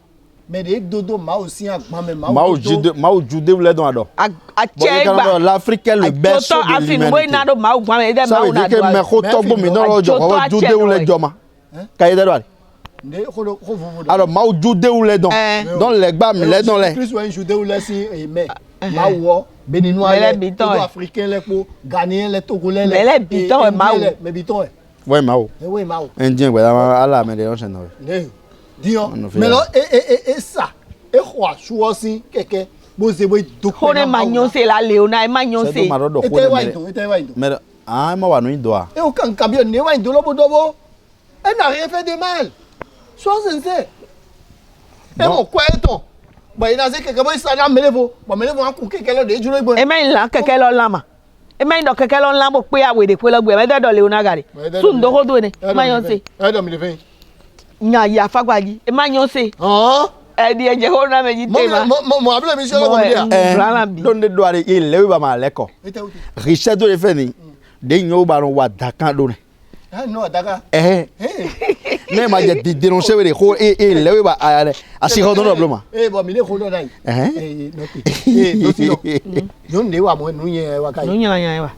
me de dodo mau si àgbà me mau jude u le don ado a che gba l'Afrique est le berceau de l'humanité afin na do mau gba me de mau na do ça veut dire que me ko to gbo mi no lo jo wa jude u le jo ma ka ide do alors mau jude ou les dons dans les gba mi les dons les plus ouais jude ou les si mais mawo béninois les africains les po ghanéens les togolais les bitons et mawo mais bitons ouais mawo ouais mawo indien ouais ala me de on cheno dio mais là et ça et quoi choisi keke bo se bo do ko ne manyo se la leona e manyo se ete waido mais ah ma wa no indo a e o kan cambio ne waido lobo dobo elle n'a rien fait de mal. Sois sincère. Et mon quoi est ton? Bah il a dit que comment il s'en a mêlé vous. Bah mêlé vous en couquer quel de jour bon. Et mais là que quel lama. Et mais donc quel lama pour ya we de pour le gbe mais dans le onagari. Sun do ho do ne. Ma yon se. E do mi le fin. Nya ya fagbaji. E ma yon se. E di eje ho na meji tema. Mo abule mi se lo mo dia. Don de do are il le ba ma leko. Richard do le feni. De nyo ba ron wa dakan do ne. Ah non, Daga. Ne ma je di dénoncer we ko le ba asi ho do no bloma. Bo mi le ko do dai. No ti. Yo ne wa mo nu yen wa kai. Nu yen wa.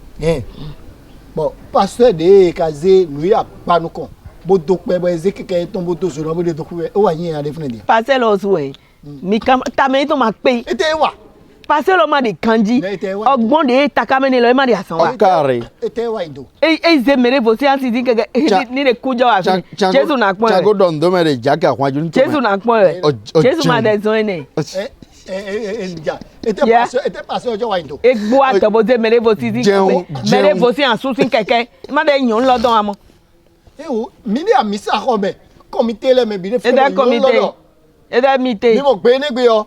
Bon, pasteur de kaze nu ya panu kon. Bo do pe bo ezekeke ton bo to so ro bo de to ku e wa yin ade fun dia. Pasteur lo so e. Mi kam ta me to ma pe. Ete wa. Pasteur lo ma de kanji. Ogbon de takamene lo e ma de asan wa. Carré. Ete wa ido. Ze mere vo si anti din keke ni de kujo wa fi. Jesu na pon. Chago don do mere jaka kwaju nto. Jesu na pon e. Jesu ma de zo ene. Ete passe ojo wa ido. Egbo atobo ze mere vo si din keke. Mere vo si ansu sin keke. Ma de yon lo don amo. O mi ni amisa ko me. Comité le me bi de fe. Ede comité. Mi mo gbe ni gbe yo.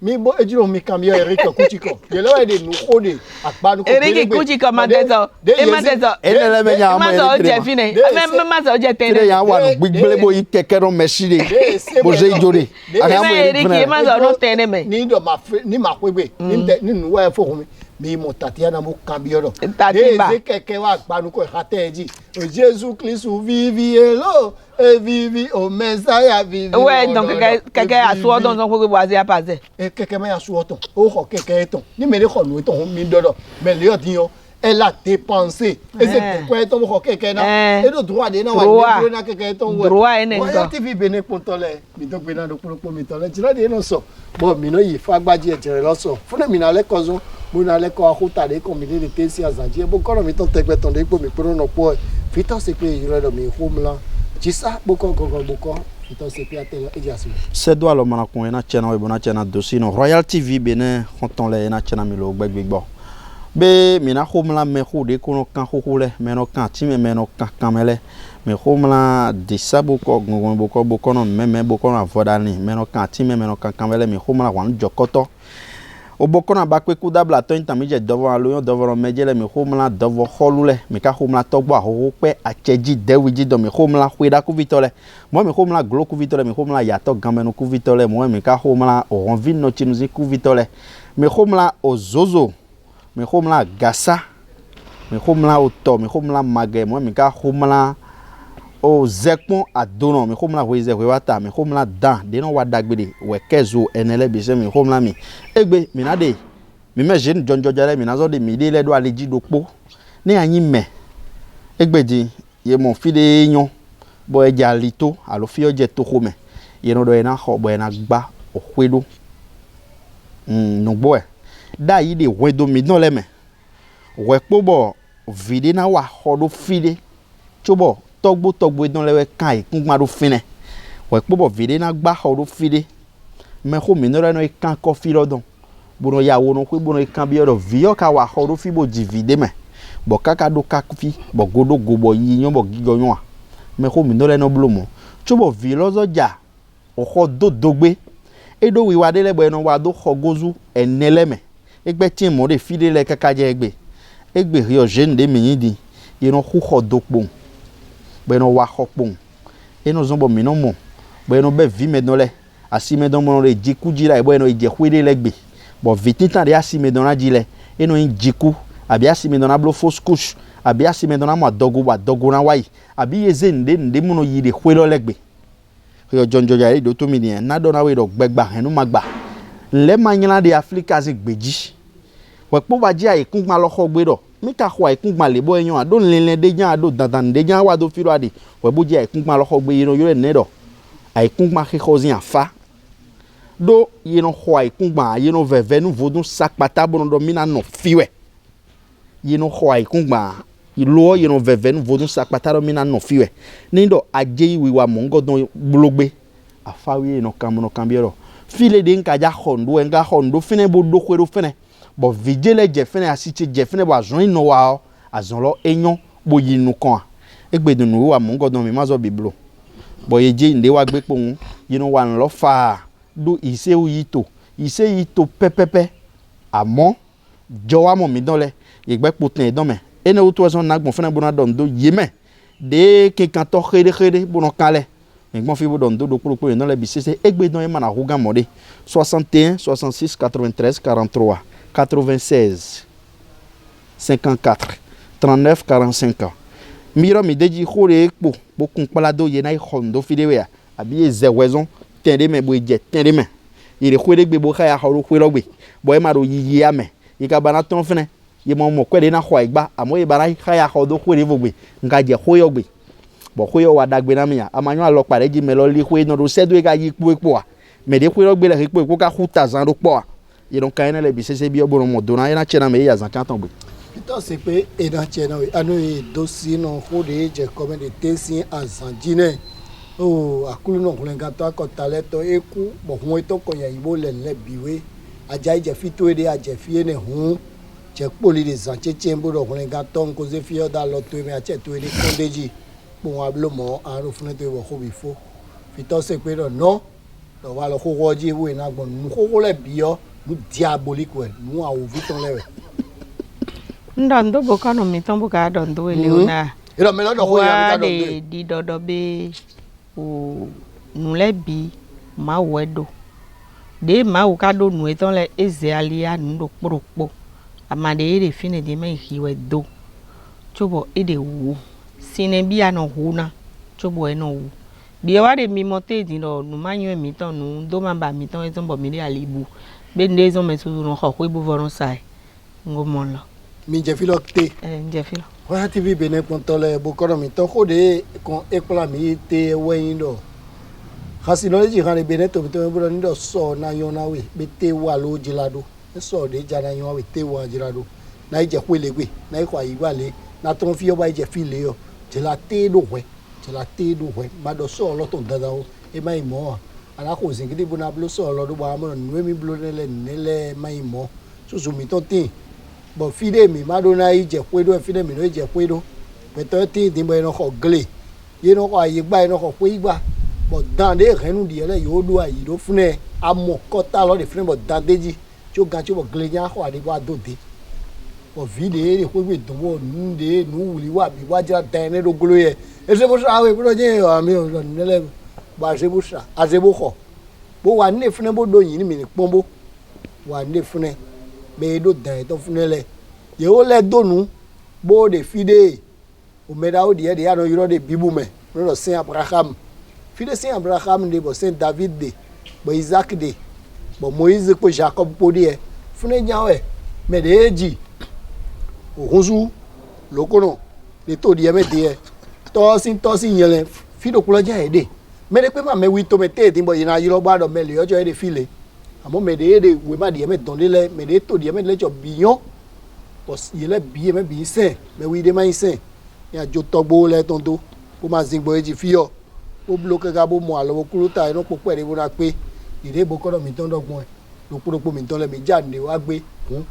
Mi bo ejiro mi cambio Eric Kuchiko. Je lo e de nu ode akpanu ko. Eric Kuchiko ma dezo. E ma dezo. Ele me nya mo. Ma so je fine. Ma so je tene. Ele ya wa no gbigbele bo yi keke ron mesire. Bo je jore. Aga mo Eric ma so no tene me. Ni do ma ni ma kwegbe. Ni nu wa fo mi. mi mo tatiana mo cambioro Tatiba. de keke wa gbanu ko hateji o Jesus Christ vivi elo e vivi o Messiah vivi ouais donc keke aso don so pe boise a passer e keke me aso oton o ho keke ton ni me le ko nu ton mi dodo me le odiyan elle a dépensé et c'est quoi ton ho keke na e do droit de na wa ni na keke ton we droit ene ngo TV bene pontole mi do gbe na do poro mi tole jira de no so bo mi no yi fagbaji e jere lo so fún mi na le kozun mo na le ko akuta de ko mi de tesi azanji e bo ko mi ton tegbe ton de po mi poro no po fitan se pe ire do mi homeland jisa boko boko fitan se pe atel ejasu c'est doit lo mana ko na channel we bona channel dosi no Royal TV bene konton le na channel mi lo gbegbo be mina homeland me ho de ko no kan ho le me no kan ti me no kan kamele me homeland de sabo ko gongon boko no me boko no avodani me no kan ti me no kan kamele me homeland wan jokoto oboko na bakwe ku dabla to nta mi je dovo aloyon dovo mejele mi homeland dovo holule mi ka homeland togbo ahoho pe acheji dewiji do mi homeland huida ku vitole mo mi homeland glo ku vitole mi homeland yato gamenu ku vitole mo mi ka homeland oronvin no chinuzi ku vitole mi homeland ozozo mi homeland gasa mi homeland oto mi homeland mage mo mi ka homeland o zekpon adono mi homeland weze wata mi homeland dan de no wadagbede we kezo enele bise mi homeland mi egbe mi na de mi me jeune jonjojale mi na zo de mi de le do aleji dopo ni anyin me egbe di ye mo fi de yan bo eja lito alo fi oje to ho me ye no do e na ho bo e na gba ohwedo no bo e da yi de wedo mi no le me we pobo vide na wa hodo fide chobo togbo don lewe kan ikungma do fine we pobo vide na gba hodo fide me ho mi no re no kan ko fi lodon bono yawo no pe bono kan bi odo vio ka wa hodo fi bo divide me bo kaka do kafi bo godo gobo yi yan bo gigo yan me ho mi no re no blomo chobo vi lozo ja o ho do dogbe edo wi wa de le bo no wa do hogozu enele me egbe tin mo de fide le kaka je egbe rio jeune de minidi ye no hu hodokpon be no wa hokpon e no zombo mi no mo be no be vi me no le asi me don mo le jiku jira e bo no je hwede legbe bo vitintan de asi me don na jile e no jiku abi asi me don na blo fausse couche abi asi me don na mo dogo na wai abi yeze nde mo no yide hwelo legbe rio jonjo ja do to mi ni na do na we do gbegba enu magba le manyana de Africa ze gbeji we po ba ji ai kun ma lo ho gbe do mi ka ho ai kun ma le bo eyan ado nlen de jan ado dandan de jan wa do firo ade we bo ji ai kun ma lo ho gbe yiro yo ne do ai kun ma ke khozin afa do yino ho ai kun ma yino veve nu vodun sakpata bono do mi na no fiwe yino ho ai kun ma ilo yino veve nu vodun sakpata do mi na no fiwe ni do aje wi wa mongo don blogbe afa wi no kambiero file de nka ja hondo fine bo do kwero fine bo vigele je fine asiche je fine bo azon no wa azon lo enyon bo yinu kan egbedunu wa mo godon mi mazo biblo bo yeje nde wa gbe pohun yinu wa nlo fa do ise yito pepepe amo jo wa mo mi don le igbe potin don me ene o to son nagbon fine bo na don do yeme de kekan to khede bo no kale Mon fils donne deux pour dans les BCC et dans les Rouga Modé 61 66 93 43 96 54 39 45 ans. Miro mi deji khore ekpo bokun palado yenai hondo fidewe abi ezewezon tende me boje tende me ire khore gbe bo khaya horo khwe logbe boy maro yiyi ame ikabana ton fene ye mo kwede na khwa igba amo e bara khaya hodo khore vogbe ngaje khoyo gbe bo khoyo wa dagbe na miya amanyo alo pare ji me lo li khwe no do sedo e ga yipo epo a me de khwe logbe le epo ko ka khuta zan do po a ye don kaina le bi sese bi oboro mo do na ina chena me ya zan kan ton gbe. Então c'est que et dans chena we anu dossier no khode je comme de tensin azanjine o akulu no kulenga to akotale to eku bo hun to konya ibo le biwe aja je fito ede aje fie ne hun je poli de zancheche mbo do kulenga to nko ze fie da lo to me ache to ede kondeji bon ablo mo aro fune to bo bifo fito c'est que no do wa lo khoji we na gbon nu kho le bio nu diabolique we nu a ovu ton le we ndondo bokano mitombo ka dondo eleona ero me lodo ko ya mi ka dondo di dodo be o nulebi ma wedo de ma o ka do nu eton le eze alia nu do poropo amade de fine de me hiwe do chobo ede wu sine bia no huna chobo eno wu bi wa de mi mote di no nu manyo mi ton nu do mamba mi ton ezon bo mi de alibu be ndezo me tuzu no ko ibu voron sai ngomon la mi je filo te je filo wa tv bene pontole bo kono mi ton ko de kon ekla mi te weyin do khasi no ji khane bene to to bo ni do so na yo na we be te wa lo jilado so de jana yo we te wa jilado na je kwelegwe na kwa igwale na ton fi yo ba je file yo jela te do we jela te do we ma do so lo ton dada o e mai mo ala ko sin gidi bona blo so lo do ba mo nu mi blo nele mai mo so mi ton tin bo fide mi ma do na je kwedo fide mi no je kwedo be to ti din bo no ko gle ye no ko aye gba no ko kwe igba bo dan de renu di ele yo do ayi do fune amo ko ta lo de fune bo dan deji tí ó ga tí ó bọ̀ gílẹ̀ ní àkọ́ àdébọ̀ àdóde ọ̀fíìdè èrè pépè dùnmọ̀ nùdè nùwùlì wà bí wájà dán ẹni dógolo yẹ ẹsẹ̀ bó sọ àwọn ìpínlẹ̀ jẹ́ àmì ọ̀rọ̀ nílẹ̀ bó àṣebóṣà àṣebókọ̀ bó wà nílé fúnẹ́ bó dòyìn ní mìíràn pọ́nbó wà nílé fúnẹ́ bẹ́ẹ̀ dó dàn ẹ̀tọ́ fúnẹ́ lẹ̀ yẹ̀wò lẹ̀ dónú bó de fídè òmẹ́dá ó di ẹ̀dẹ̀ yàrá yọrọ de bíbú mẹ́ lọ́dọ̀ sẹ́yìn Abraham fídè sẹ́yìn Abraham de bọ̀ sẹ́yìn David de bọ̀ Isaac de bọ̀ Moïse kò Jacob kò de ẹ̀ fúnẹ́ jáwẹ̀ mẹ́ẹ̀ẹ́dẹ́jì òhunsu lókòrò lè tó di ẹ̀ mẹ́ẹ̀dẹ́ ẹ̀ tọ́sí yẹn lẹ fídò kúlọ̀ jẹ́ ẹ̀dẹ́ mẹ́ẹ̀dẹ́ pé má mẹ́wí tó mẹ́tẹ́ ẹ̀dín bọ̀ yìí náà yọrọ gbádọ̀ mẹ́lẹ̀ ọjọ́ ẹ̀dẹ́ fílẹ̀ àmọ́ mẹ́ẹ̀dẹ́ wẹ̀ má di ẹ̀ mẹ́ẹ̀dán lélẹ̀ mẹ́ẹ̀dẹ́ tó di ẹ̀ mẹ́ẹ̀dẹ́ jọ bìyàn bọ̀ yẹlẹ̀ bí ẹ̀ mẹ́bìí sẹ̀ mẹ́wí dé má yín sẹ̀ ní àjò tọ́gbó lẹ́tọ̀ tó bó má zin gbọ́ ẹ̀jì fíyọ̀ bó bulo kẹ́kẹ́ bó mọ àlọ́wọ́ kúrò ta ẹ̀ náà pọ̀ pẹ̀lú ìwúra pé ìdébò kọ́dọ̀ mi tán dọ́gbọ́n ẹ̀ lókùrọ́pọ̀ mi tán lẹ́mi jáde wá gbé kún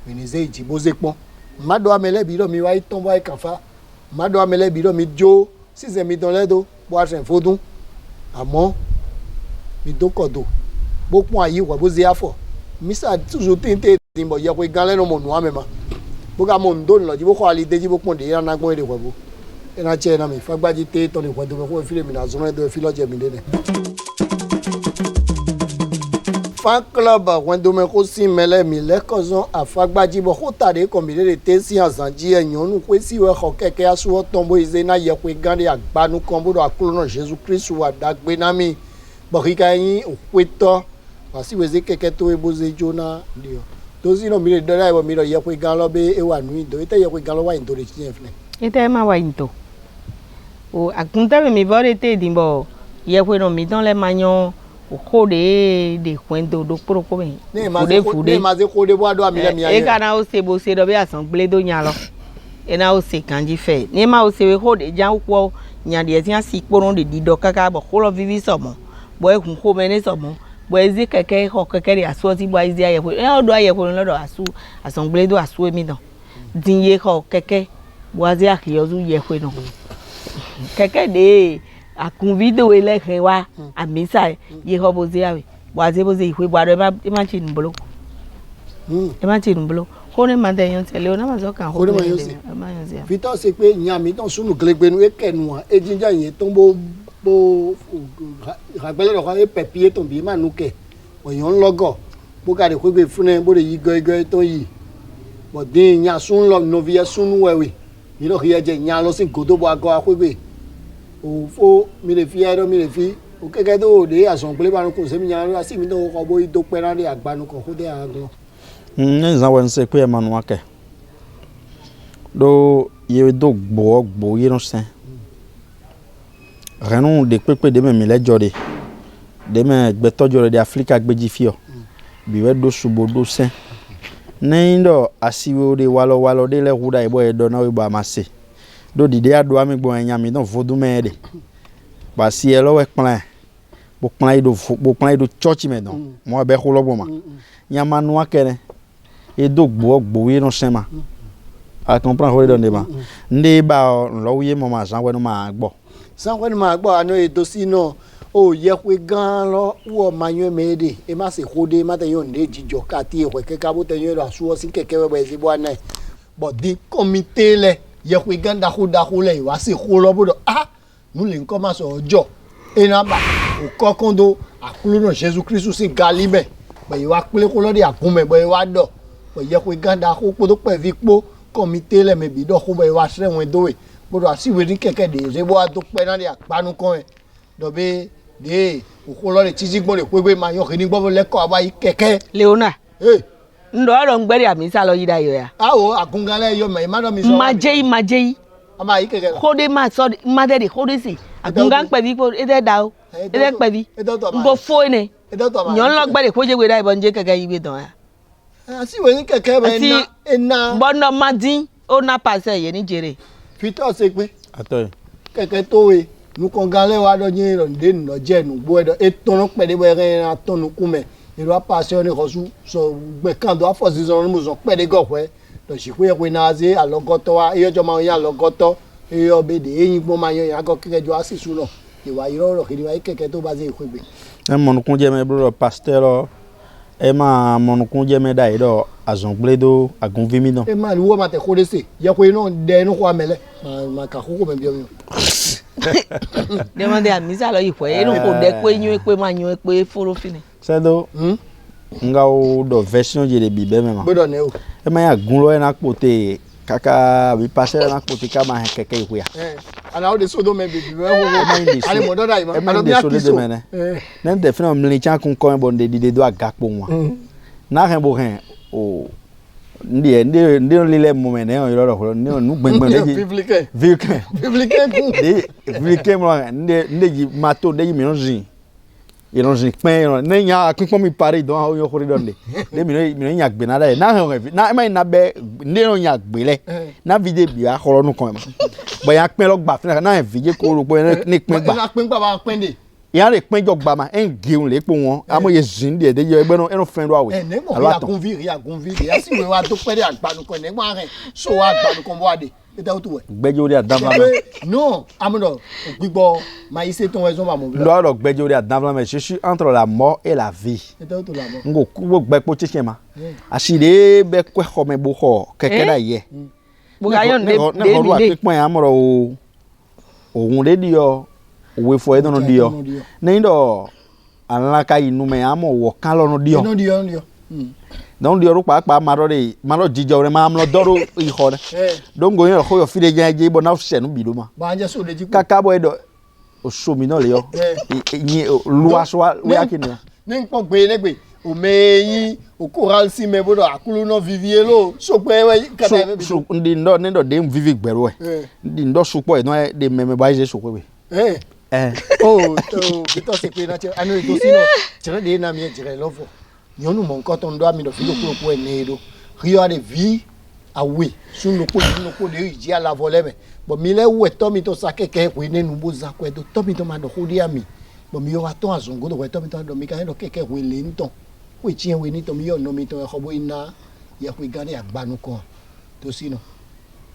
mìíràn ìjì bó ṣe pọ́n mmadụ amelebi do mi wa iton boy kafa mmadụ amelebi do mi jo size mi don ledo bo asen fodun àmọ́ mi do kodo bo pon ayi wa bo ze afọ misa toujours tente tin bo ye ko gan lenu mo nu amema bo ga mo ndo lo ji bo ko ali deji bo pon de na gbon ede wa bo ena che na mi fagbaji te to le ko do ko fi le mi na zo do fi loje mi de ne fan club wendo me ko si mele mi le kozon afagbaji bo ko tade ko mi de te si azanji eyan nu ko si we ko keke asu tombo ize na ye ko gande agbanu kan bodo akulo na Jesus Christ wa dagbe na mi bo kika yin opeto wa si we ze keke to e boze jona dio to si no mi de dora bo mi do ye ko gan lo be e wa nu indo ite ye ko gan lo wa indo de ti enfle ite ma wa indo o akunta mi bo de te dimbo ye ko no mi don le manyo o de kwendo do propo me ne ma ze ko de bo ado amile mi aye e kana o se bo se do be asan gble do nya lo e na o se kanji fe ni ma o se we ko de jan po nya de ti an si poron de dido kaka bo ko lo vivi somo bo e kun ko me ni somo bo e zi keke ho keke de aso ti bo izi aye ko e o do aye ko lo do asu asan gble do asu mi don din ye ho keke bo azi akiyo zu ye ko no keke de akun video ele wa amisa ye ho boze awe waze boze ihwe bwaro e ma chi nbolo e ma chi nbolo ko ne ma de yon tele o na ma zo kan ho ma yon se vito se pe nya mi ton sunu glegbenu e kenu e jinja yen ton bo ragbele ro kan e pepie ton bi ma nu ke o yon logo bo ga de ko gbe fune bo de yi gogo to yi bo de nya sun lo no vie sunu wewe mi lo ye je nya lo sin godo bo ago akwebe o fo mi le fi ero mi le fi o keke do de ason ple ba ko se mi yan asi mi do ko bo do pe na de agbanu ko de aglo nza wan se pe manu ake do ye do gbo ye no sen renon de pepe de me le jode de me gbeto jode de Africa gbeji fio bi we do subo do sen nendo asiwe de walo de le huda e boy do na we ba mase do di de ado ami gbon enya mi don fodu me de ba si e lo we plan bo plan do church me don mo be ko lobo ma nya manu akere e do gbo we no sema a comprend ho do ne ba nde ba lo ye mo ma san we no ma gbo ano e do si no o ye kwe gan lo wo manyo me de e ma se hode ma te yon de jijo ka ti e ke ka bo te yon asu o sin keke we be si bo na but di comité le ye kwe gan da ho le wa se ho lo bodo nu le nko ma so ojo e na ba o kokondo akulo no Jesus Christ si galime be wa pele ko lo de akunme be wa do ye ko ganda ko podo pe vi po comité le me bi do ko be wa sre won do we bodo asiwe ni keke de je bo ado pe na de apanu kan e do be de o lo le titi gbon le pe ma yo kini gbo le ko aba yi keke Leona eh ndo ro ngbere amisa lo yida yo ya awo agungale yo me ma do mi so majei ama yi keke khode ma so ma de khode si agunga pe bi po ede da o ede pe bi ngo fo ne nyon lo gbere ko je we da ibon je keke yi be don ya asiwe ni keke be na ena bono madin o na passe ye ni jere Peter se pe Ato. keke to we nu kon gale wa do yin ro de no je nu bo edo eton pe de be na tonu kume iro apase oni kosu so gbe kan do afo season mo so pe de go pe do si pe we na ze alogoto wa iyo jo ma yan alogoto iyo be de yin gbo ma yan ago keke jo asisu no iwa iro ro kiri wa keke to ba ze ikwe E monukun je me bro pasteur e ma monukun je me dai do azongble do agunvimi no. e ma ni wo ma te ko de se ye ko ino de no ko amele ma ka ko me bi o demande amisa lo ipo e no ko de pe yun pe ma yun pe foro fini Sedo nga o do version je de bibe me ma. gbodo ne o E ma ya gun lo e na pote kaka bi pasteur na pote ka ma keke iku ya. ana o de so do me bi we wo ale mo do dai ma ano bi akiso nem de fina mli chan kun ko bon de do agapo wa na hen bo hen o ndi lile moment e o ro ro ni nu gbengben de vique mo ndi ji mato de mi onjin ironjin pen ne nya akun mi pare don o yo kori don de mi nya gbe na da na hen na ma na be ndi no nya gbe le na vide bi a koro nu kan bo ya pen lo gba fina na vide ko ro po ni pen gba na pen gba ba pen de ya le pen jo gba ma en geun le po won amoye zin de yo egbe no eno friend wa we ne mo ya gunvi ya si we wa to pe de agbanu ko ne gba ren so wa agbanu ko bo ade eta o tu we gbejo ri adan non amudo gbigbo ma ise ton wezo ma mo lo ro gbejo ri adan me je suis entre la mort et la vie eta o tu la mo ngo ku gbe po chichen ma asire be kwe ko me bo ho keke da ye bo ga yon de mi de pon amoro o ohun de dio we fo edo no dio ne ndo anlaka inu me amo wo kan lo no dio don dio ru pa ma ro jijo re ma am lo doro iho re don go yen ko yo fi de je bo na se nu bi do ma ba je so de ji kaka bo edo o so mi no le yo yin luwa so we akini ni npo gbe ne gbe o meyin o coral si me bodo akulu no vivier lo so pe we kata so ndi ndo de vivi gbero e ndi ndo so po e no de meme ba je so pe we oh to se pe na che anu to sino chere de na mi chere lovo nyonu mon ko to ndo ami do filo ko ne do rio de vie awe sun lo ko de ji ala voleme bo mi le we to mi to sa keke ko ne nu bo za ko do to mi to ma do ho di ami bo mi yo wa to azongo do we to mi to do mi ka do keke we le nton we chi we ni to mi yo no mi to e ko bo ina ye ko igani agbanu kan to sino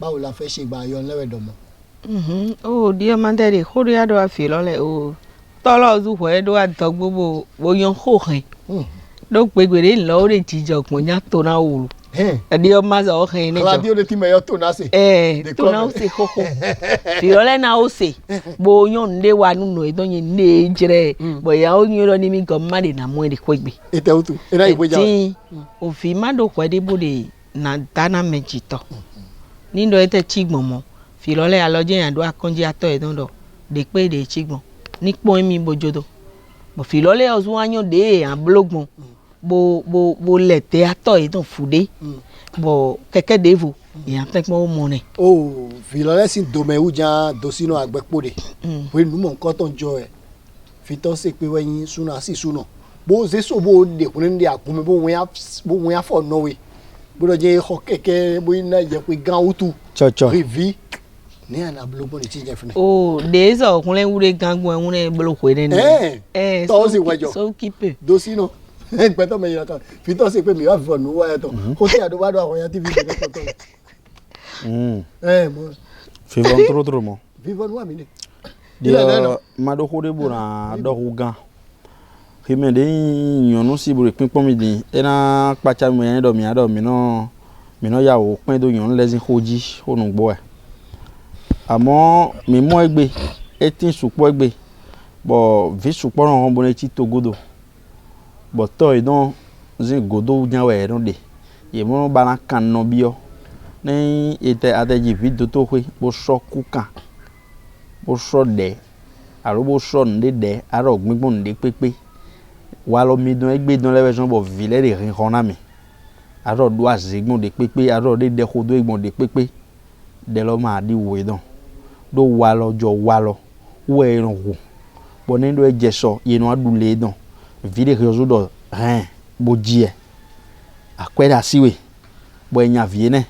báwo la fẹ́ ṣe gba yon lewe do mo oh dia mandere khori ado afilo le o tolo zu ho edo adogbo bo yon ho hen do pegbere nlo re jijo pon ya to na uru edi o ma zo hen ni jo radio de ti me yo to na se to na o se ho ho filo le na o se bo yon nde wa nu no edo yin ne jire bo ya o yin ro ni mi gan ma de na mo de kwegbe ete utu era ibo ja o fi ma do ko de bo de na dana mejito ni ndo ete chigbon mo filole aloje yan do akonji ato e don do de pe de chigbon ni po mi bojodo bo filole ozu anyo de an blogbon bo lete ato e don fude bo keke devu yan tek mo mo ne oh filole sin do me uja do sino agbepo de we nu mo nkan ton jo e fi to se pe weyin suna si suna bo ze so bo de kun de akun bo won ya for no we bo do je ho keke bo ina je pe gan utu rivi ni ana blogo ni ti je fune oh dezo okunle wure gangun enwure bloko ene ni to si wejo so kipe do sino pe to me yan kan fi to se pe mi wa for nu wa to ko ti ado ba do àwọn yan tv de to mo fi von tro mo vivo nu ami ni dia ma do hore bu na do hugan fi me de yonu si bu pinpon mi din ena pacha mo yan do mi no ya o pin do yon lezin hoji onu gbo e àmọ́ mi mo egbe etin supo egbe bo vi supo ran bo ne ti togodo bo to idon zin godo jan we ron de ye mo bana kan no bio ni ete ateji video to kwe bo so kukan bo so de aro bo so nde de aro gbingbon nde pepe wa lo mi don egbe don le version bo vile de rin hona mi aro do azegbon de pepe aro de kodo egbon de pepe de lo ma di wo don do wa lo jo wa lo wo eran wo bo ni do ejeso ye no adule don vile rezo do hein bo jie akweda siwe bo enya viene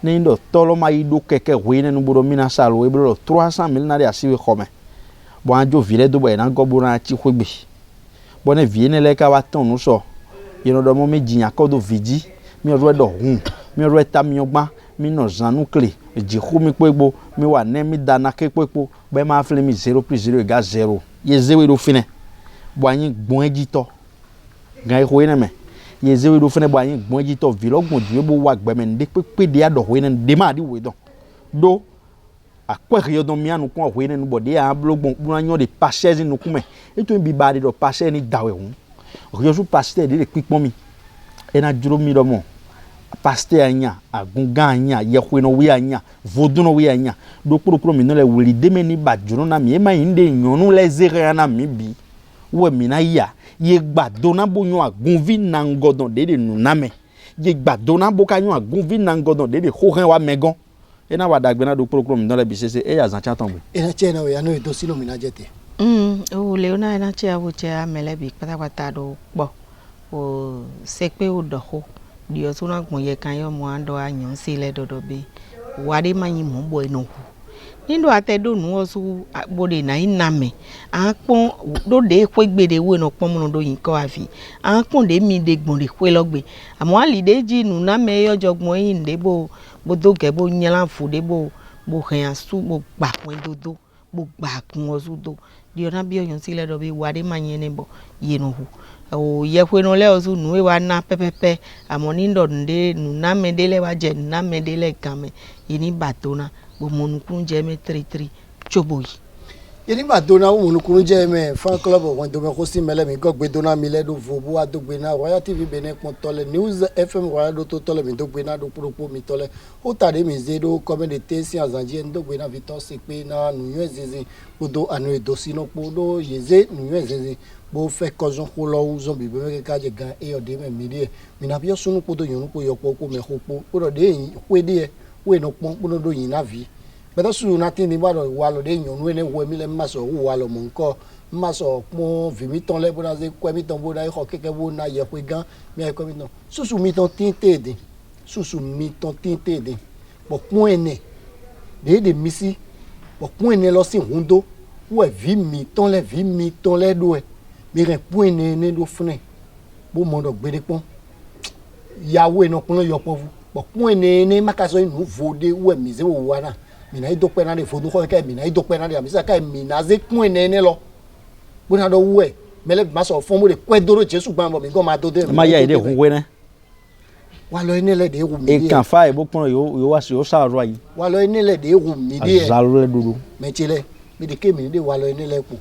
ni ndo tolo ma ido keke wene no bodo mina salo e bro 300,000 na dia siwe khome bo anjo vile do bo na gobo na chi khogbe bo ne viene le ka wa ton no so ye no do mo meji akodo viji mi ro do hun mi ro ta mi ogba mi no zanu kle ji khu mi pegbo mi wa ne mi dana ke pepo be ma fle mi 0 + 0 = 0 ye zewe do fine bo anyi gbon ejito gan ho ene me ye zewe do fine bo anyi gbon ejito vilogbon di bo wa gbe me nde pepe de ado ho ene de ma di we don do akwa yo don mi anu kon ho ene no bo de a blogbon puna nyo de passes nu kume eto bi ba de do passes ni dawe hun yo su passes de pipon mi ena juro mi do mo pasteur anya agunga anya yekweno wi anya voduno wi anya do kuro mi no le wuri de me ni bajuro na mi e ma inde nyonu le zere na mi bi we mi na ya ye gbado na bo nyon agunvi na ngodon de nu na me ye gbado na bo ka nyon agunvi na ngodon de ho ren wa megon e na wa dagbe na do kuro mi no le bi sese e ya zan cha ton gbe e na che na o ya no do sino mi na jete o le na na che awo che amele bi patapata do po o se pe o do ho di o tuna gbon ye kan yo mo ando anyan si le dodo be wade mayin mo bo eno hu nindo atedo nu osu bode na iname apon do de pegbede we no pon mo do yin ko afi apon de mi de gbon de pe logbe amo ali de ji nu na me yo jogbon yin de bo do ge bo nyan fu de bo hen asu bo gba pon dodo bo gba kun osu do di o na bi oyan si le do be wade mayin ne bo ye no hu o ye fwe no le osu nu e wa na pepepe amo ni ndo nde nu na me de le wa je na me de le kame yini batona bo monukun je me 33 choboyi yini batona wo monukun je me fan club won do me ko si mele mi go gbe dona mi le do vobo adogbe na Royal TV Benin pon tole News FM Royal do to tole mi dogbe na do propo mi tole o tade mi zedo comme de tension azanji ndogbe na Victor Sepe na nu yezeze bodo anu edosi no podo yeze nu yezeze bo fe kozon ko lo zo bi be ka je gan e ode me mi de mi na bi sunu podo yonu po yopo ko me hopo podo de yin we de we no pon podo do yin na vi beto su na tin ni ba do wa lo de yonu ene wo mi le ma so wa lo mo nko ma so pon vi mi ton le bo na ze ko mi ton bo na ho keke bo na ye pe gan mi e ko mi ton susu mi ton tin tede susu mi ton tin tede bo pon ene de misi bo pon ene lo si hundo we vi mi ton le do e mi ren pon ene do fune bo mo do gbe de pon yawo eno pon yo pon fu bo pon ene makaso inu vode we mi ze wo wa na mi na idope na de fodu ko ke mi na idope na de mi sa ka mi na ze pon ene lo bo na do we mele ma so fon mo de kwe doro Jesu gba mo mi go ma do de ma ya ide hun we na wa lo ene le de wu mi e kan fa e bo pon yo wa si o sa ro yi wa lo ene le de wu mi de azalo le dudu me chile mi de ke mi de wa lo ene le po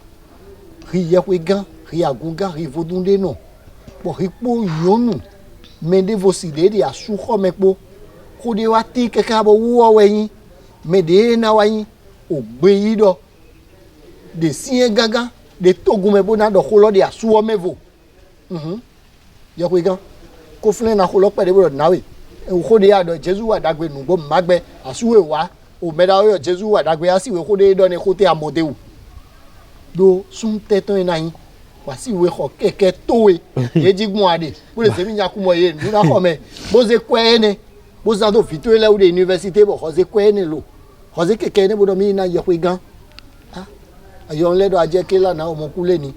ri ye kwe gan ri agunga ri vodunde no po ri po yonu me de vosile de asu kho me po ko de wa ti keke abo wo we yin me de na wa yin o gbe yi do de sien gaga de togun me bo na do ko lo de asu o mevo ye kwe gan ko flen na ko lo pe de bo na we e ko de ado Jesu wa dagbe nu bo magbe asu we wa o me da yo Jesu wa dagbe asi we ko de do ne ko te amode wu do sun teton na yin wasi we ko keke towe ejigun ade bo le se mi nya ku mo ye ni na ko me bo ze kwe ne bo za do fito ele u de university bo ko ze kwe ne lo ko ze keke ne bo do mi na ye kwe gan ah ayo le do aje ke la na o mo ku le ni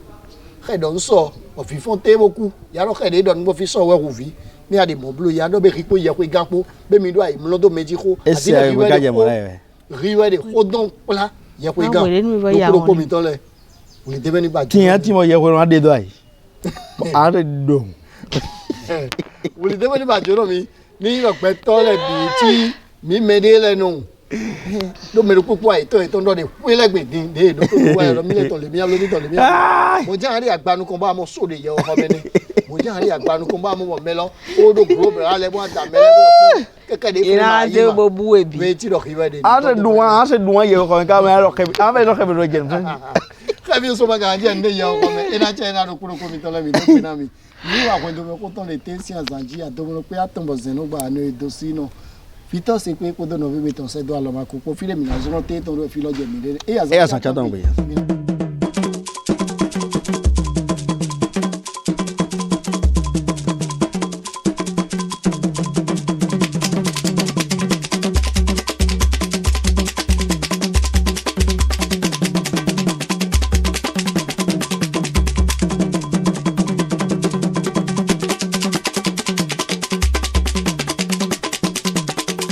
ke do nso o fi fon te boku ya ro ke de do mo fi so we ku vi mi ade mo blu ya do be ri po ye kwe gan po be mi do ai mo lo do meji ko ati le riwe de ko don pla ye kwe gan do ko mi ton le o le debe ni ba tin ati mo ye ko ran de do ai are do o le debe ni ba joro mi ni ro pe to le bi ti mi me de le nu do me ko po ai to ndo de we legbe din de do ko wa ro mi le ton le mi lo ni ton le mi mo jan ri agbanu kan ba mo so de ye ọkọ mi ni mo jan ri agbanu kan ba mo mo melo o do gro be ale mo da me le po keke de ina de bo bu ebi we ti do ki we de a se duan ye ko ka me ro ke a me ro ke ro je Kami so ma ga je nde ye ọkọ mi ina che na do kuro ko mi ton le mi do pe na mi ni wa ko do me ko ton le tensi azanji a do mo pe atombo zeno gba no do sino Vito se kwe kodo no vive ton se do aloma ko file mi na zono te ton do filo je mi de e ya sa cha don be